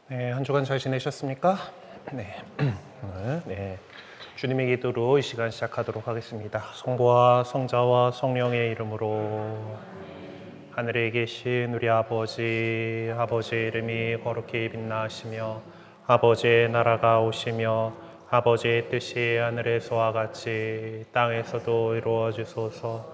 네, 한 주간 잘 지내셨습니까? 네, 오늘 주님의 기도로 이 시간 시작하도록 하겠습니다. 성부와 성자와 성령의 이름으로. 하늘에 계신 우리 아버지의 이름이 거룩히 빛나시며 아버지의 나라가 오시며 아버지의 뜻이 하늘에서와 같이 땅에서도 이루어지소서.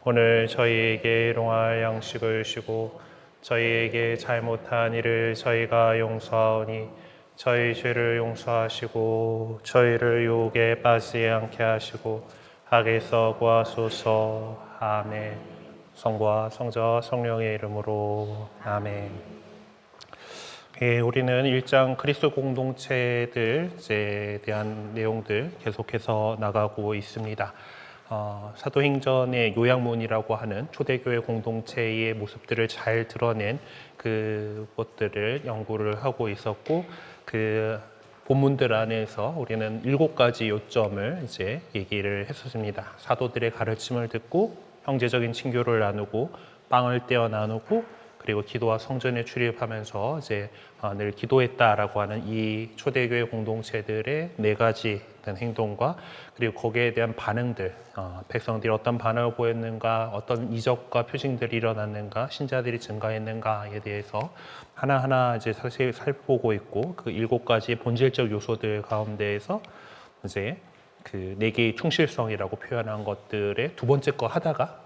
오늘 저희에게 일용할 양식을 주시고 저희에게 잘못한 일을 저희가 용서하오니 저희 죄를 용서하시고 저희를 유혹에 빠지지 않게 하시고 악에서 구하소서. 아멘. 성부와 성자와 성령의 이름으로. 아멘. 우리는 1장 그리스도 공동체들에 대한 내용들 계속해서 나가고 있습니다. 사도행전의 요약문이라고 하는 초대교회 공동체의 모습들을 잘 드러낸 그것들을 연구를 하고 있었고, 그 본문들 안에서 우리는 7가지 요점을 이제 얘기를 했었습니다. 사도들의 가르침을 듣고 형제적인 친교를 나누고 빵을 떼어 나누고 그리고 기도와 성전에 출입하면서 이제 늘 기도했다라고 하는 이 초대교회 공동체들의 4가지 행동과 그리고 거기에 대한 반응들, 백성들이 어떤 반응을 보였는가, 어떤 이적과 표징들이 일어났는가, 신자들이 증가했는가에 대해서 하나하나 이제 사실 살펴보고 있고, 그 7가지 본질적 요소들 가운데에서 이제 그 4개의 충실성이라고 표현한 것들의 두 번째 거 하다가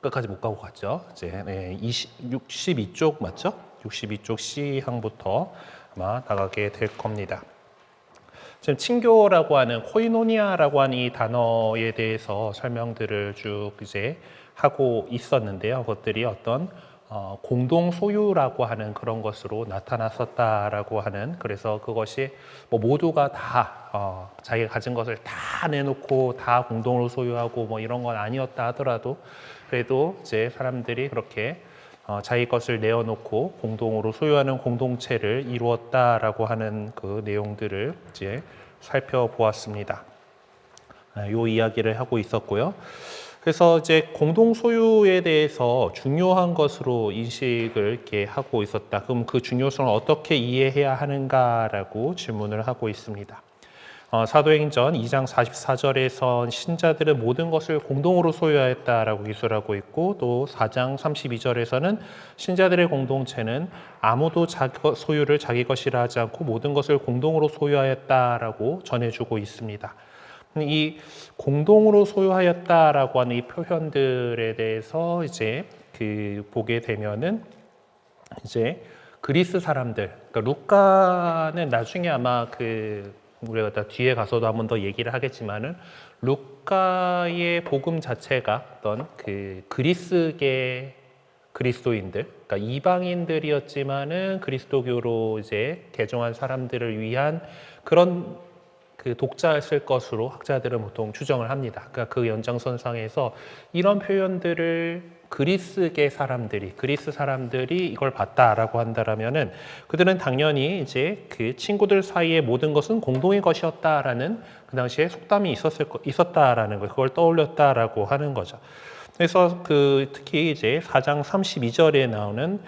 끝까지 못 가고 갔죠. 이제 62쪽 맞죠? 62쪽 C항부터 아마 나가게 될 겁니다. 지금 친교라고 하는 코이노니아라고 하는 이 단어에 대해서 설명들을 쭉 이제 하고 있었는데요. 그것들이 어떤 공동 소유라고 하는 그런 것으로 나타났었다라고 하는, 그래서 그것이 뭐 모두가 다 자기가 가진 것을 다 내놓고 다 공동으로 소유하고 뭐 이런 건 아니었다 하더라도 그래도 이제 사람들이 그렇게 자기 것을 내어놓고 공동으로 소유하는 공동체를 이루었다라고 하는 그 내용들을 이제 살펴보았습니다. 이 이야기를 하고 있었고요. 그래서 이제 공동 소유에 대해서 중요한 것으로 인식을 이렇게 하고 있었다. 그럼 그 중요성을 어떻게 이해해야 하는가라고 질문을 하고 있습니다. 사도행전 2장 44절에서 신자들은 모든 것을 공동으로 소유하였다라고 기술하고 있고, 또 4장 32절에서는 신자들의 공동체는 아무도 자기 소유를 자기 것이라 하지 않고 모든 것을 공동으로 소유하였다라고 전해주고 있습니다. 이 공동으로 소유하였다라고 하는 이 표현들에 대해서 이제 보게 되면은 이제 그리스 사람들, 그러니까 루카는 나중에 아마 우리가 다 뒤에 가서도 한 번 더 얘기를 하겠지만은 루카의 복음 자체가 어떤 그리스계 그리스도인들, 그러니까 이방인들이었지만은 그리스도교로 이제 개종한 사람들을 위한 그런 독자였을 것으로 학자들은 보통 추정을 합니다. 그러니까 그 연장선상에서 이런 표현들을 그리스 사람들이 이걸 봤다라고 한다라면은 그들은 당연히 이제 그 친구들 사이의 모든 것은 공동의 것이었다라는 그 당시에 속담이 있었다라는 거, 그걸 떠올렸다라고 하는 거죠. 그래서 특히 이제 4장 32절에 나오는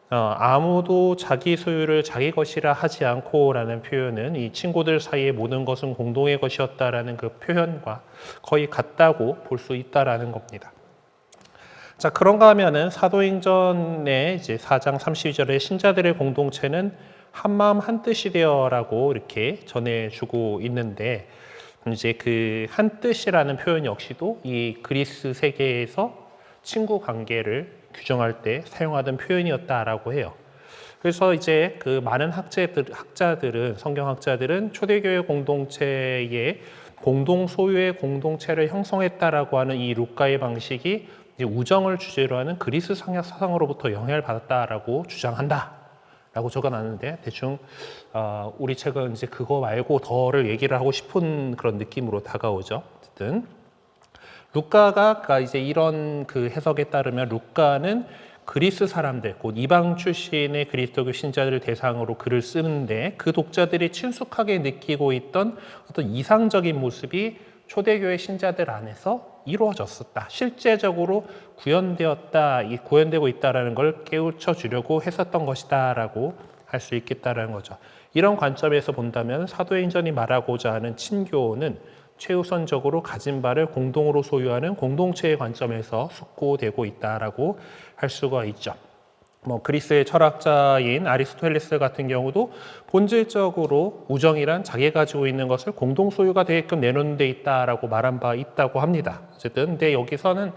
아무도 자기 소유를 자기 것이라 하지 않고라는 표현은 이 친구들 사이의 모든 것은 공동의 것이었다라는 그 표현과 거의 같다고 볼 수 있다라는 겁니다. 자, 그런가 하면은 사도행전의 이제 4장 32절에 신자들의 공동체는 한 마음 한 뜻이 되어라고 이렇게 전해주고 있는데, 이제 그 한 뜻이라는 표현 역시도 이 그리스 세계에서 친구 관계를 규정할 때 사용하던 표현이었다라고 해요. 그래서 이제 그 많은 성경학자들은 초대교회 공동체의 공동 소유의 공동체를 형성했다라고 하는 이 루카의 방식이 이제 우정을 주제로 하는 그리스 사상으로부터 영향을 받았다라고 주장한다라고 적어놨는데, 대충 우리 책은 이제 그거 말고 더를 얘기를 하고 싶은 그런 느낌으로 다가오죠. 어쨌든 루카가 이제 이런 해석에 따르면 루카는 그리스 사람들, 곧 이방 출신의 그리스도교 신자들을 대상으로 글을 쓰는데 그 독자들이 친숙하게 느끼고 있던 어떤 이상적인 모습이 초대교회 신자들 안에서 이루어졌었다. 실제적으로 구현되고 있다라는 걸 깨우쳐 주려고 했었던 것이다라고 할 수 있겠다는 거죠. 이런 관점에서 본다면 사도행전이 말하고자 하는 친교는 최우선적으로 가진 바를 공동으로 소유하는 공동체의 관점에서 숙고되고 있다라고 할 수가 있죠. 그리스의 철학자인 아리스토텔레스 같은 경우도 본질적으로 우정이란 자기가 가지고 있는 것을 공동 소유가 되게끔 내놓는 데 있다라고 말한 바 있다고 합니다. 어쨌든 근데 여기서는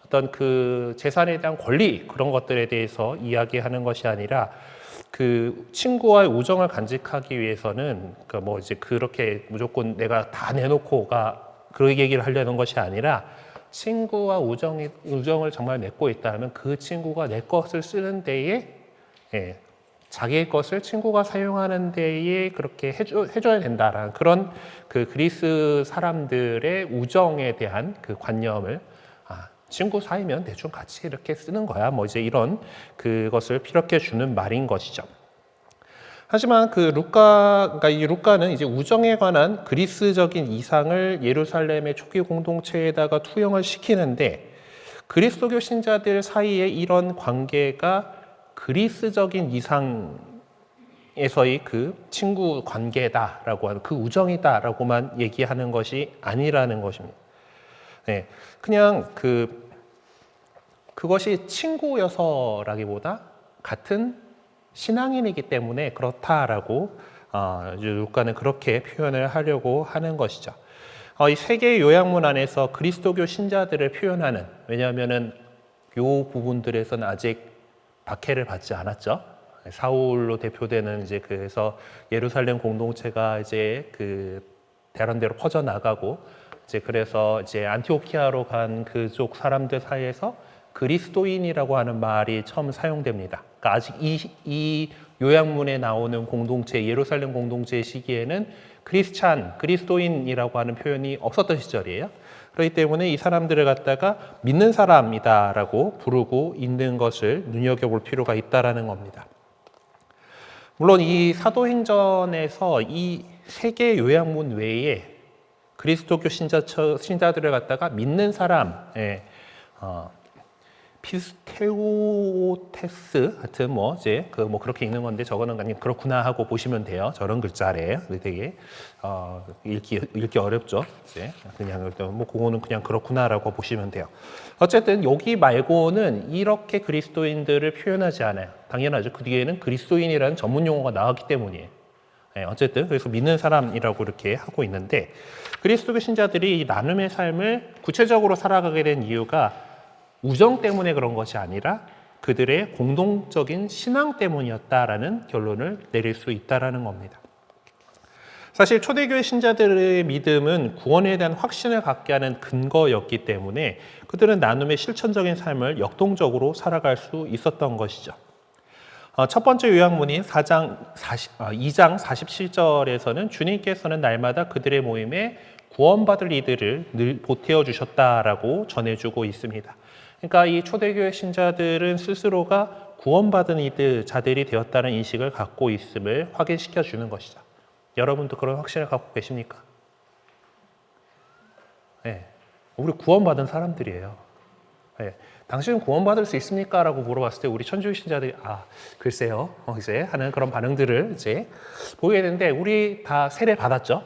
어떤 그 재산에 대한 권리 그런 것들에 대해서 이야기하는 것이 아니라 그 친구와의 우정을 간직하기 위해서는 그러니까 이제 그렇게 무조건 내가 다 내놓고가 그런 얘기를 하려는 것이 아니라 친구와 우정을 정말 맺고 있다면 그 친구가 내 것을 쓰는 데에 자기의 것을 친구가 사용하는 데에 그렇게 해줘야 된다라는 그런 그 그리스 사람들의 우정에 대한 그 관념을 친구 사이면 대충 같이 이렇게 쓰는 거야. 이제 이런 그것을 피력해 주는 말인 것이죠. 하지만 그러니까 이 루카는 이제 우정에 관한 그리스적인 이상을 예루살렘의 초기 공동체에다가 투영을 시키는데 그리스도교 신자들 사이에 이런 관계가 그리스적인 이상에서의 그 친구 관계다라고 하는 그 우정이다라고만 얘기하는 것이 아니라는 것입니다. 네, 그냥 그것이 친구여서라기보다 같은 신앙인이기 때문에 그렇다라고 루카는 그렇게 표현을 하려고 하는 것이죠. 이 세 개의 요약문 안에서 그리스도교 신자들을 표현하는, 왜냐하면은 요 부분들에서는 아직 박해를 받지 않았죠. 사울로 대표되는 이제 그래서 예루살렘 공동체가 이제 그 대런대로 퍼져 나가고 이제 그래서 이제 안티오키아로 간 그쪽 사람들 사이에서 그리스도인이라고 하는 말이 처음 사용됩니다. 그러니까 아직 이 요약문에 나오는 공동체, 예루살렘 공동체의 시기에는 그리스도인이라고 하는 표현이 없었던 시절이에요. 그렇기 때문에 이 사람들을 갖다가 믿는 사람이다라고 부르고 있는 것을 눈여겨볼 필요가 있다라는 겁니다. 물론 이 사도행전에서 이 세 개의 요약문 외에 그리스도교 신자들을 갖다가 믿는 사람, 피스테오테스 하여튼 이제 그렇게 읽는 건데 저거는 그냥 그렇구나 하고 보시면 돼요. 저런 글자래요. 되게 읽기 어렵죠. 이제 그냥 그거는 그냥 그렇구나라고 보시면 돼요. 어쨌든 여기 말고는 이렇게 그리스도인들을 표현하지 않아요. 당연하죠. 그 뒤에는 그리스도인이라는 전문 용어가 나왔기 때문이에요. 어쨌든 그래서 믿는 사람이라고 이렇게 하고 있는데 그리스도교 신자들이 이 나눔의 삶을 구체적으로 살아가게 된 이유가 우정 때문에 그런 것이 아니라 그들의 공동적인 신앙 때문이었다라는 결론을 내릴 수 있다라는 겁니다. 사실 초대교회 신자들의 믿음은 구원에 대한 확신을 갖게 하는 근거였기 때문에 그들은 나눔의 실천적인 삶을 역동적으로 살아갈 수 있었던 것이죠. 첫 번째 요약문인 2장 47절에서는 주님께서는 날마다 그들의 모임에 구원받을 이들을 늘 보태어 주셨다라고 전해주고 있습니다. 그러니까 이 초대교회 신자들은 스스로가 구원받은 자들이 되었다는 인식을 갖고 있음을 확인시켜 주는 것이죠. 여러분도 그런 확신을 갖고 계십니까? 네, 우리 구원받은 사람들이에요. 네, 당신은 구원받을 수 있습니까? 라고 물어봤을 때 우리 천주교 신자들이 글쎄요 이제 하는 그런 반응들을 이제 보게 되는데 우리 다 세례 받았죠.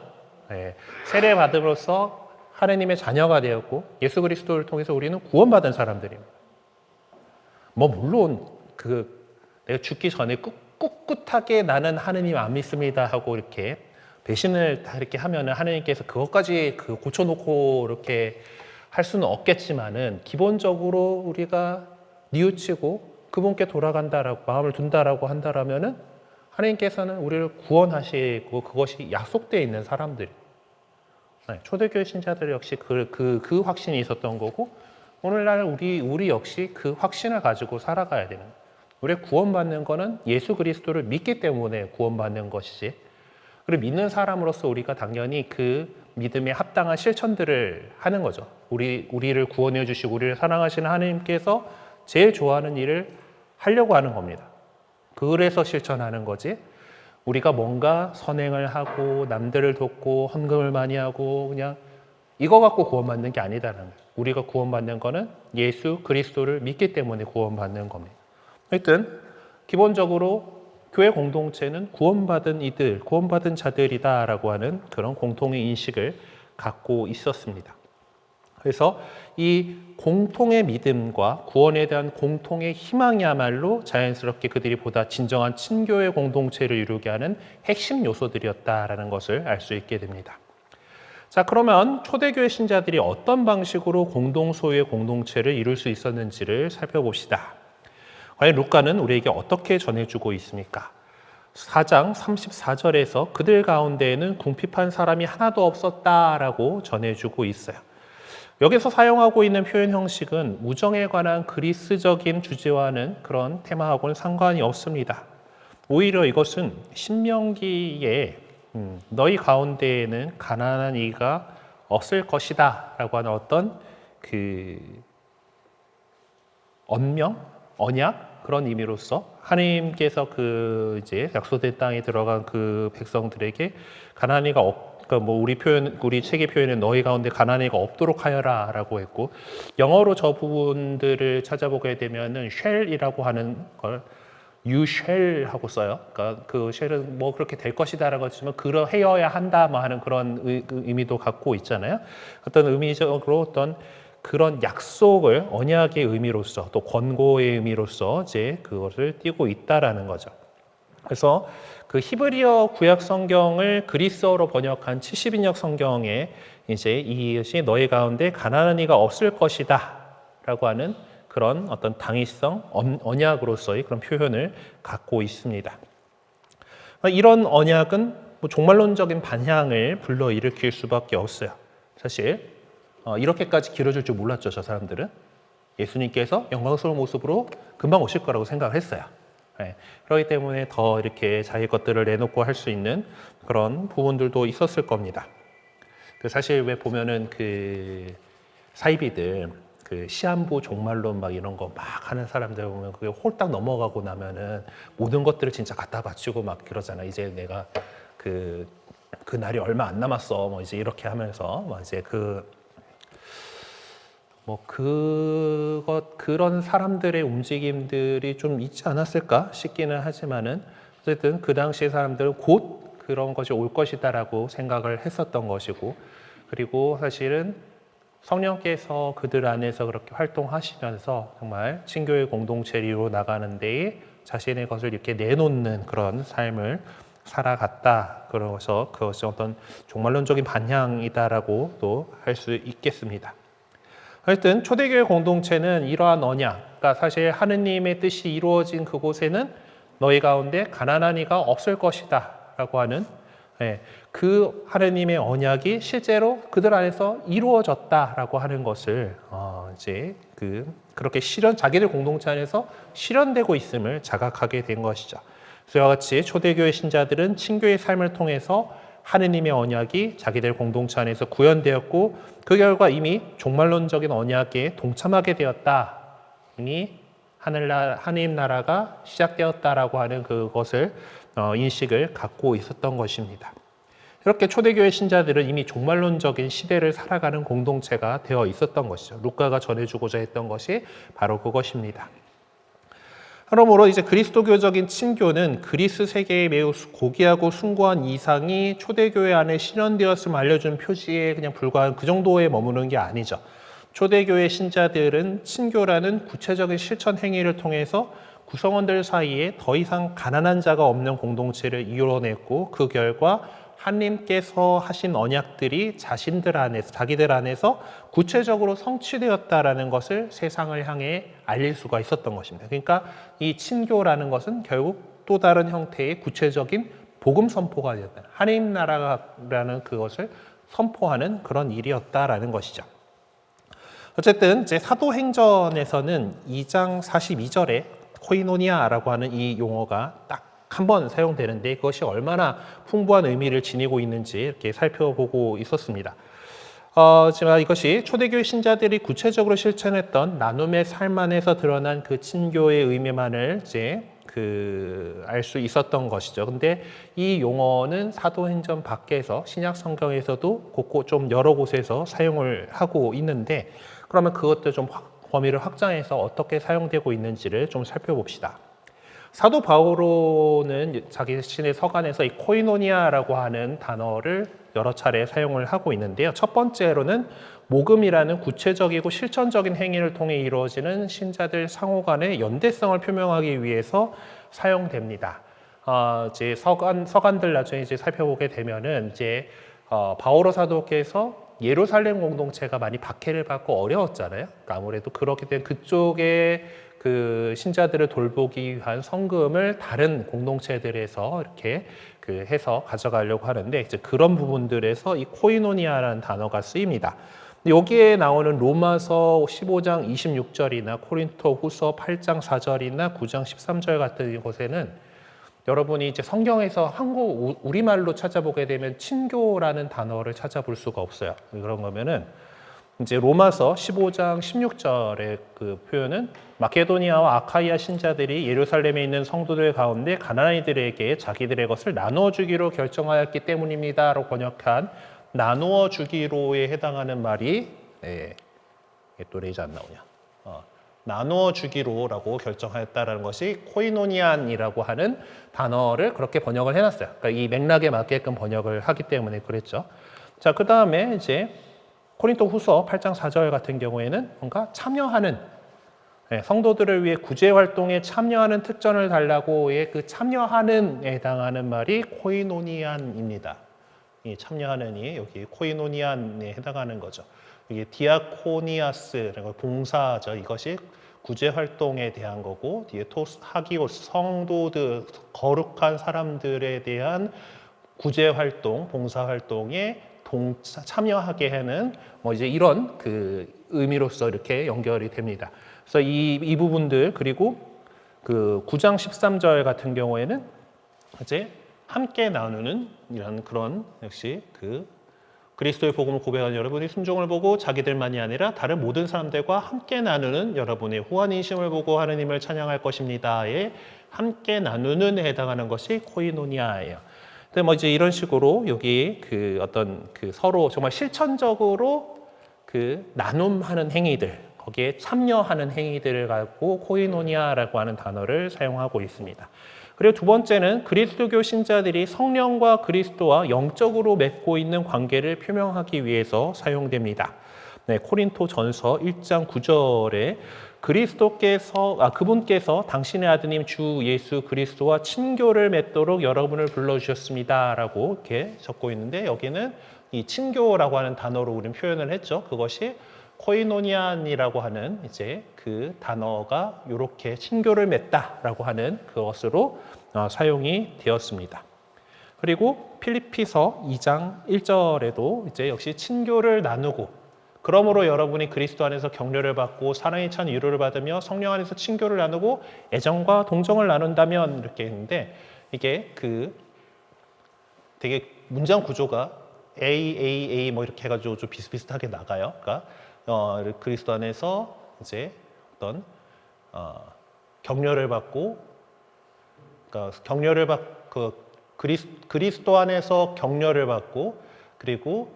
네, 세례 받음으로써 하나님의 자녀가 되었고 예수 그리스도를 통해서 우리는 구원받은 사람들입니다. 물론 내가 죽기 전에 꿋꿋하게 나는 하느님 안 믿습니다 하고 이렇게 배신을 다 이렇게 하면은 하나님께서 그것까지 고쳐놓고 이렇게 할 수는 없겠지만은 기본적으로 우리가 뉘우치고 그분께 돌아간다라고 마음을 둔다라고 한다라면은 하나님께서는 우리를 구원하시고 그것이 약속되어 있는 사람들. 초대교회 신자들 역시 그 확신이 있었던 거고 오늘날 우리 역시 그 확신을 가지고 살아가야 되는 거예요. 우리가 구원받는 거는 예수 그리스도를 믿기 때문에 구원받는 것이지 그리고 믿는 사람으로서 우리가 당연히 그 믿음에 합당한 실천들을 하는 거죠. 우리를 구원해 주시고 우리를 사랑하시는 하나님께서 제일 좋아하는 일을 하려고 하는 겁니다. 그래서 실천하는 거지 우리가 뭔가 선행을 하고 남들을 돕고 헌금을 많이 하고 그냥 이거 갖고 구원받는 게 아니다는 거예요. 우리가 구원받는 거는 예수 그리스도를 믿기 때문에 구원받는 겁니다. 하여튼 기본적으로 교회 공동체는 구원받은 이들, 구원받은 자들이다라고 하는 그런 공통의 인식을 갖고 있었습니다. 그래서 이 공통의 믿음과 구원에 대한 공통의 희망이야말로 자연스럽게 그들이 보다 진정한 친교의 공동체를 이루게 하는 핵심 요소들이었다라는 것을 알 수 있게 됩니다. 자, 그러면 초대교회 신자들이 어떤 방식으로 공동소유의 공동체를 이룰 수 있었는지를 살펴봅시다. 과연 루카는 우리에게 어떻게 전해주고 있습니까? 4장 34절에서 그들 가운데에는 궁핍한 사람이 하나도 없었다라고 전해주고 있어요. 여기서 사용하고 있는 표현 형식은 우정에 관한 그리스적인 주제와는 그런 테마하고는 상관이 없습니다. 오히려 이것은 신명기에 너희 가운데에는 가난한 이가 없을 것이다 라고 하는 어떤 그 언약 그런 의미로서 하나님께서 그 이제 약속된 땅에 들어간 그 백성들에게 가난한 이가 그러니까 뭐 우리 책의 표현은 너희 가운데 가난한 이가 없도록 하여라라고 했고, 영어로 저 부분들을 찾아보게 되면은 shall이라고 하는 걸 you shall 하고 써요. 그러니까 그 shall은 뭐 그렇게 될 것이다라고 하지만 그러해야 한다 뭐 하는 그런 의미도 갖고 있잖아요. 어떤 의미적으로 어떤 그런 약속을 언약의 의미로서 또 권고의 의미로서 이제 그것을 띠고 있다라는 거죠. 그래서 그 히브리어 구약 성경을 그리스어로 번역한 70인역 성경에 이제 이것이 너희 가운데 가난한 이가 없을 것이다라고 하는 그런 어떤 당위성 언약으로서의 그런 표현을 갖고 있습니다. 이런 언약은 뭐 종말론적인 반향을 불러일으킬 수밖에 없어요. 사실 이렇게까지 길어질 줄 몰랐죠, 저 사람들은. 예수님께서 영광스러운 모습으로 금방 오실 거라고 생각을 했어요. 네. 그렇기 때문에 더 이렇게 자기 것들을 내놓고 할 수 있는 그런 부분들도 있었을 겁니다. 사실 왜 보면은 그 사이비들 그 시한부 종말론 막 이런 거 막 하는 사람들 보면 그게 홀딱 넘어가고 나면은 모든 것들을 진짜 갖다 바치고 막 그러잖아. 이제 내가 그 날이 얼마 안 남았어. 뭐 이제 이렇게 하면서 뭐 이제 그런 사람들의 움직임들이 좀 있지 않았을까 싶기는 하지만은 어쨌든 그 당시 사람들은 곧 그런 것이 올 것이다라고 생각을 했었던 것이고, 그리고 사실은 성령께서 그들 안에서 그렇게 활동하시면서 정말 친교의 공동체를 이루어 나가는 데에 자신의 것을 이렇게 내놓는 그런 삶을 살아갔다. 그래서 그것이 어떤 종말론적인 반향이다라고 또 할 수 있겠습니다. 하여튼 초대교회 공동체는 이러한 언약, 그러니까 사실 하느님의 뜻이 이루어진 그곳에는 너희 가운데 가난한 이가 없을 것이다 라고 하는 그 하느님의 언약이 실제로 그들 안에서 이루어졌다라고 하는 것을 이제 그렇게 자기들 공동체 안에서 실현되고 있음을 자각하게 된 것이죠. 그와 같이 초대교회 신자들은 친교의 삶을 통해서 하느님의 언약이 자기들 공동체 안에서 구현되었고, 그 결과 이미 종말론적인 언약에 동참하게 되었다. 이미 하느님 나라가 시작되었다라고 하는 그것을 인식을 갖고 있었던 것입니다. 이렇게 초대교회 신자들은 이미 종말론적인 시대를 살아가는 공동체가 되어 있었던 것이죠. 루카가 전해주고자 했던 것이 바로 그것입니다. 그러므로 이제 그리스도교적인 친교는 그리스 세계에 매우 고귀하고 숭고한 이상이 초대교회 안에 실현되었음을 알려준 표지에 그냥 불과한 그 정도에 머무는 게 아니죠. 초대교회 신자들은 친교라는 구체적인 실천 행위를 통해서 구성원들 사이에 더 이상 가난한 자가 없는 공동체를 이뤄냈고, 그 결과 하나님께서 하신 언약들이 자기들 안에서 구체적으로 성취되었다라는 것을 세상을 향해 알릴 수가 있었던 것입니다. 그러니까 이 친교라는 것은 결국 또 다른 형태의 구체적인 복음 선포가 되었다. 하나님 나라라는 그것을 선포하는 그런 일이었다라는 것이죠. 어쨌든 제 사도행전에서는 2장 42절에 코이노니아라고 하는 이 용어가 딱 한 번 사용되는데, 그것이 얼마나 풍부한 의미를 지니고 있는지 이렇게 살펴보고 있었습니다. 하지만 이것이 초대교회 신자들이 구체적으로 실천했던 나눔의 삶 안에서 드러난 그 친교의 의미만을 이제 알 수 있었던 것이죠. 근데 이 용어는 사도행전 밖에서 신약 성경에서도 곳곳 좀 여러 곳에서 사용을 하고 있는데, 그러면 그것도 좀 범위를 확장해서 어떻게 사용되고 있는지를 좀 살펴봅시다. 사도 바오로는 자기 자신의 서간에서 이 코이노니아라고 하는 단어를 여러 차례 사용을 하고 있는데요. 첫 번째로는 모금이라는 구체적이고 실천적인 행위를 통해 이루어지는 신자들 상호 간의 연대성을 표명하기 위해서 사용됩니다. 이제 서간들 나중에 이제 살펴보게 되면은 이제 바오로 사도께서 예루살렘 공동체가 많이 박해를 받고 어려웠잖아요. 그러니까 아무래도 그렇기 때문에 그쪽에 그 신자들을 돌보기 위한 성금을 다른 공동체들에서 이렇게 그 해서 가져가려고 하는데 이제 그런 부분들에서 이 코이노니아라는 단어가 쓰입니다. 여기에 나오는 로마서 15장 26절이나 코린토 후서 8장 4절이나 9장 13절 같은 곳에는 여러분이 이제 성경에서 우리말로 찾아보게 되면 친교라는 단어를 찾아볼 수가 없어요. 그런 거면은 이제 로마서 15장 16절의 그 표현은 마케도니아와 아카이아 신자들이 예루살렘에 있는 성도들 가운데 가나안이들에게 자기들의 것을 나누어 주기로 결정하였기 때문입니다라고 번역한 나누어 주기로에 해당하는 말이 이게 또 레이저 안 나오냐? 나누어 주기로라고 결정하였다라는 것이 코이노니안이라고 하는 단어를 그렇게 번역을 해놨어요. 그러니까 이 맥락에 맞게끔 번역을 하기 때문에 그랬죠. 자, 그 다음에 이제 코린토 후서 8장 4절 같은 경우에는 뭔가 참여하는 성도들을 위해 구제 활동에 참여하는 특전을 달라고의 그 참여하는에 해당하는 말이 코이노니안입니다. 이 참여하는이 여기 코이노니안에 해당하는 거죠. 이게 디아코니아스라는 봉사죠. 이것이 구제 활동에 대한 거고 뒤에 하기오스 성도들 거룩한 사람들에 대한 구제 활동, 봉사 활동에 참여하게 하는 뭐 이제 이런 그 의미로서 이렇게 연결이 됩니다. 그래서 이 부분들 그리고 그 9장 13절 같은 경우에는 이제 함께 나누는 이런 그런 역시 그 그리스도의 복음을 고백하는 여러분의 순종을 보고 자기들만이 아니라 다른 모든 사람들과 함께 나누는 여러분의 후한 인심을 보고 하느님을 찬양할 것입니다에 함께 나누는에 해당하는 것이 코이노니아예요. 근데 뭐 이제 이런 식으로 여기 그 어떤 그 서로 정말 실천적으로 그 나눔하는 행위들 거기에 참여하는 행위들을 갖고 코이노니아라고 하는 단어를 사용하고 있습니다. 그리고 두 번째는 그리스도교 신자들이 성령과 그리스도와 영적으로 맺고 있는 관계를 표명하기 위해서 사용됩니다. 네, 코린토 전서 1장 9절에 그분께서 당신의 아드님 주 예수 그리스도와 친교를 맺도록 여러분을 불러주셨습니다. 라고 이렇게 적고 있는데 여기는 이 친교라고 하는 단어로 우리는 표현을 했죠. 그것이 코이노니안이라고 하는 이제 그 단어가 이렇게 친교를 맺다라고 하는 그것으로 사용이 되었습니다. 그리고 필리피서 2장 1절에도 이제 역시 친교를 나누고 그러므로 여러분이 그리스도 안에서 격려를 받고 사랑에 찬 위로를 받으며 성령 안에서 친교를 나누고 애정과 동정을 나눈다면 이렇게 했는데 이게 그 되게 문장 구조가 A 뭐 이렇게 해가지고 좀 비슷비슷하게 나가요. 그러니까 그리스도 안에서 이제 어떤 격려를 받고, 그러니까 그리스도 안에서 격려를 받고, 그리고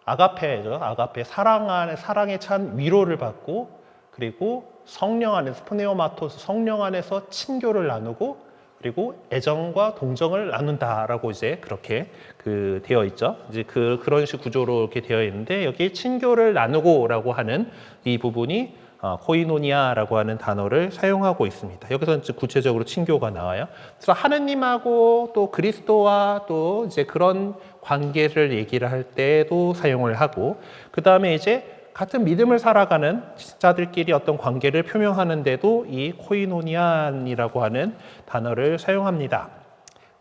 아가페죠. 아가페 사랑에 찬 위로를 받고, 그리고 성령 안에서 프네오마토스 성령 안에서 친교를 나누고, 그리고 애정과 동정을 나눈다라고 이제 그렇게 되어 있죠. 이제 그런 식 구조로 이렇게 되어 있는데 여기 친교를 나누고라고 하는 이 부분이 코이노니아라고 하는 단어를 사용하고 있습니다. 여기서 이제 구체적으로 친교가 나와요. 그래서 하느님하고 또 그리스도와 또 이제 그런 관계를 얘기를 할 때도 사용을 하고, 그 다음에 이제 같은 믿음을 살아가는 자들끼리 어떤 관계를 표명하는데도 이 코이노니안이라고 하는 단어를 사용합니다.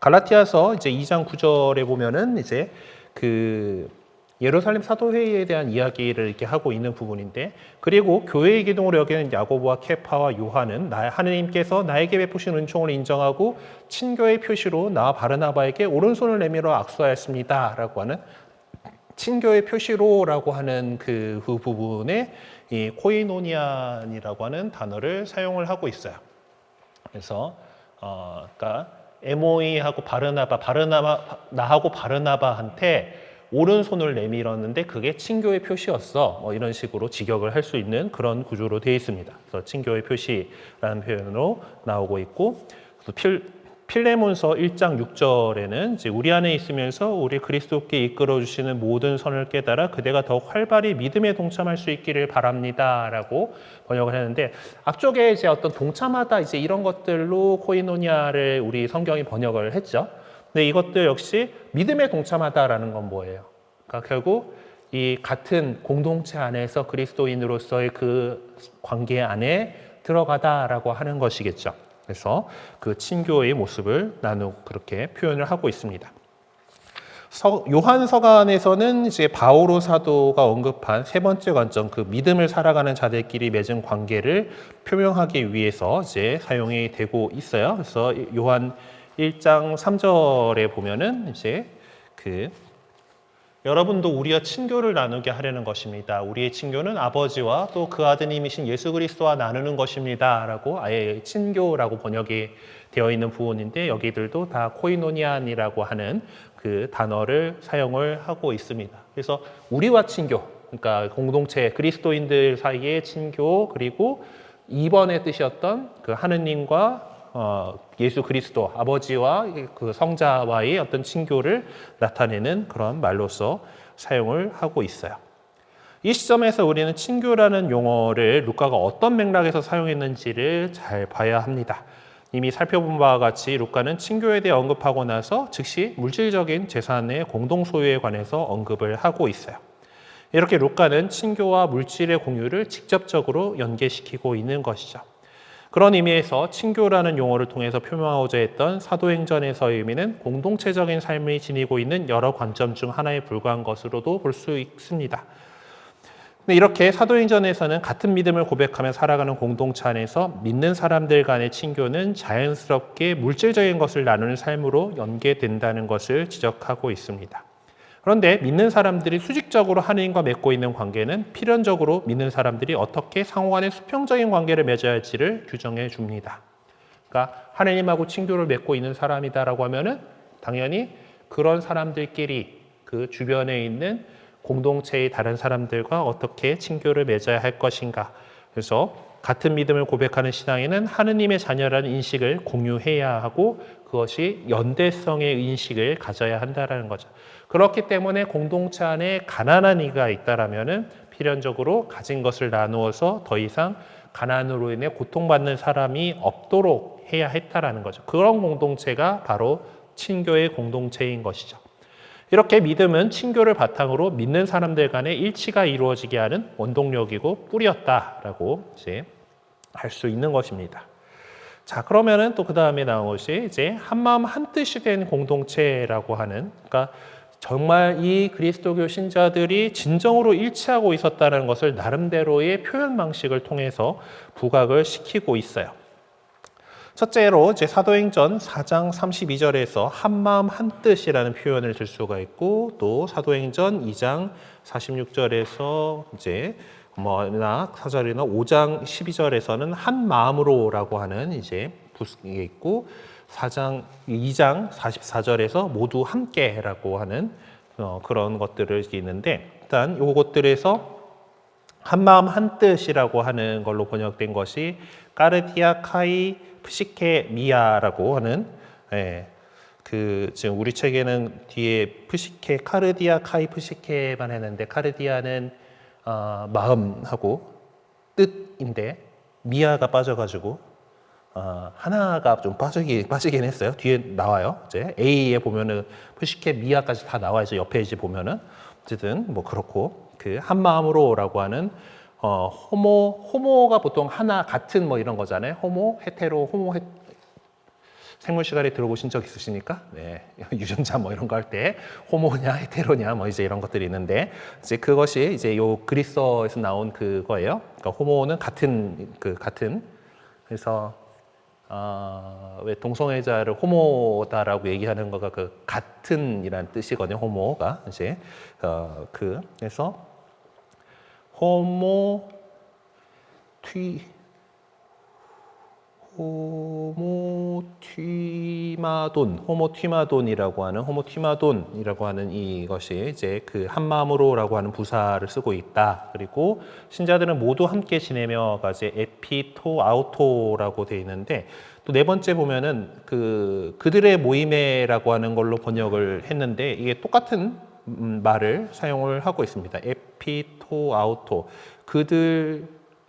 갈라티아서 이제 2장 9절에 보면은 이제 그 예루살렘 사도회의에 대한 이야기를 이렇게 하고 있는 부분인데, 그리고 교회의 기둥으로 여기는 야고보와 케파와 요한은 하느님께서 나에게 베푸신 은총을 인정하고 친교의 표시로 나와 바르나바에게 오른손을 내밀어 악수하였습니다라고 하는 친교의 표시로라고 하는 그 부분에 이 코이노니안이라고 하는 단어를 사용을 하고 있어요. 그래서 그러니까 에모이하고 나하고 바르나바한테 오른손을 내밀었는데 그게 친교의 표시였어. 뭐 이런 식으로 직역을 할 수 있는 그런 구조로 되어 있습니다. 그래서 친교의 표시라는 표현으로 나오고 있고, 필레몬서 1장 6절에는 이제 우리 안에 있으면서 우리 그리스도께 이끌어 주시는 모든 선을 깨달아 그대가 더 활발히 믿음에 동참할 수 있기를 바랍니다라고 번역을 했는데, 앞쪽에 이제 어떤 동참하다 이제 이런 것들로 코이노니아를 우리 성경이 번역을 했죠. 근데 이것도 역시 믿음에 동참하다라는 건 뭐예요? 그러니까 결국 이 같은 공동체 안에서 그리스도인으로서의 그 관계 안에 들어가다라고 하는 것이겠죠. 그래서 그 친교의 모습을 그렇게 표현을 하고 있습니다. 요한서간에서는 이제 바오로 사도가 언급한 세 번째 관점, 그 믿음을 살아가는 자들끼리 맺은 관계를 표명하기 위해서 이제 사용이 되고 있어요. 그래서 요한 1장 3절에 보면은 이제 여러분도 우리와 친교를 나누게 하려는 것입니다. 우리의 친교는 아버지와 또 그 아드님이신 예수 그리스도와 나누는 것입니다. 라고 아예 친교라고 번역이 되어 있는 부분인데, 여기들도 다 코이노니안이라고 하는 그 단어를 사용을 하고 있습니다. 그래서 우리와 친교, 그러니까 공동체 그리스도인들 사이의 친교, 그리고 2번의 뜻이었던 그 하느님과 예수 그리스도 아버지와 그 성자와의 어떤 친교를 나타내는 그런 말로서 사용을 하고 있어요. 이 시점에서 우리는 친교라는 용어를 루카가 어떤 맥락에서 사용했는지를 잘 봐야 합니다. 이미 살펴본 바와 같이 루카는 친교에 대해 언급하고 나서 즉시 물질적인 재산의 공동 소유에 관해서 언급을 하고 있어요. 이렇게 루카는 친교와 물질의 공유를 직접적으로 연계시키고 있는 것이죠. 그런 의미에서 친교라는 용어를 통해서 표명하고자 했던 사도행전에서의 의미는 공동체적인 삶을 지니고 있는 여러 관점 중 하나에 불과한 것으로도 볼 수 있습니다. 이렇게 사도행전에서는 같은 믿음을 고백하며 살아가는 공동체 안에서 믿는 사람들 간의 친교는 자연스럽게 물질적인 것을 나누는 삶으로 연계된다는 것을 지적하고 있습니다. 그런데 믿는 사람들이 수직적으로 하느님과 맺고 있는 관계는 필연적으로 믿는 사람들이 어떻게 상호간의 수평적인 관계를 맺어야 할지를 규정해 줍니다. 그러니까 하느님하고 친교를 맺고 있는 사람이다라고 하면은 당연히 그런 사람들끼리 그 주변에 있는 공동체의 다른 사람들과 어떻게 친교를 맺어야 할 것인가. 그래서 같은 믿음을 고백하는 신앙인은 하느님의 자녀라는 인식을 공유해야 하고 그것이 연대성의 인식을 가져야 한다는 거죠. 그렇기 때문에 공동체 안에 가난한 이가 있다라면은 필연적으로 가진 것을 나누어서 더 이상 가난으로 인해 고통받는 사람이 없도록 해야 했다라는 거죠. 그런 공동체가 바로 친교의 공동체인 것이죠. 이렇게 믿음은 친교를 바탕으로 믿는 사람들 간의 일치가 이루어지게 하는 원동력이고 뿌리였다라고 이제 할 수 있는 것입니다. 자, 그러면은 또 그 다음에 나온 것이 이제 한마음 한뜻이 된 공동체라고 하는, 그러니까 정말 이 그리스도교 신자들이 진정으로 일치하고 있었다는 것을 나름대로의 표현 방식을 통해서 부각을 시키고 있어요. 첫째로 이제 사도행전 4장 32절에서 한마음 한뜻이라는 표현을 들 수가 있고, 또 사도행전 2장 46절에서 이제 뭐나 4절이나 5장 12절에서는 한 마음으로라고 하는 이제 부스게 있고, 2장 44절에서 모두 함께라고 하는 그런 것들을 있는데, 일단 요것들에서 한마음 한뜻이라고 하는 걸로 번역된 것이 까르디아 카이 프시케 미아라고 하는, 지금 우리 책에는 뒤에 프시케 카르디아 카이 프시케만 했는데, 카르디아는 마음하고 뜻인데 미아가 빠져가지고 하나가 좀 빠지긴 했어요. 뒤에 나와요. 이제 A에 보면은 프시케 미아까지 다 나와야죠. 옆에 이제 보면은 어쨌든 뭐 그렇고, 그 한 마음으로라고 하는 호모가 보통 하나 같은 뭐 이런 거잖아요. 호모, 헤테로, 생물 시간에 들어보신 적 있으십니까? 네, 유전자 뭐 이런 거 할 때 호모냐 헤테로냐 뭐 이제 이런 것들이 있는데, 이제 그것이 이제 요 그리스어에서 나온 그거예요. 그러니까 호모는 같은 그래서 왜 동성애자를 호모다라고 얘기하는 거가 그 같은이라는 뜻이거든요. 호모가 이제 그래서 호모튀마돈이라고 하는 이것이 이제 그 한마음으로라고 하는 부사를 쓰고 있다. 그리고 신자들은 모두 함께 지내며가 이제 에피토 아우토라고 되어 있는데, 또 네 번째 보면은 그들의 모임에라고 하는 걸로 번역을 했는데 이게 똑같은 말을 사용을 하고 있습니다. 에피토 아우토.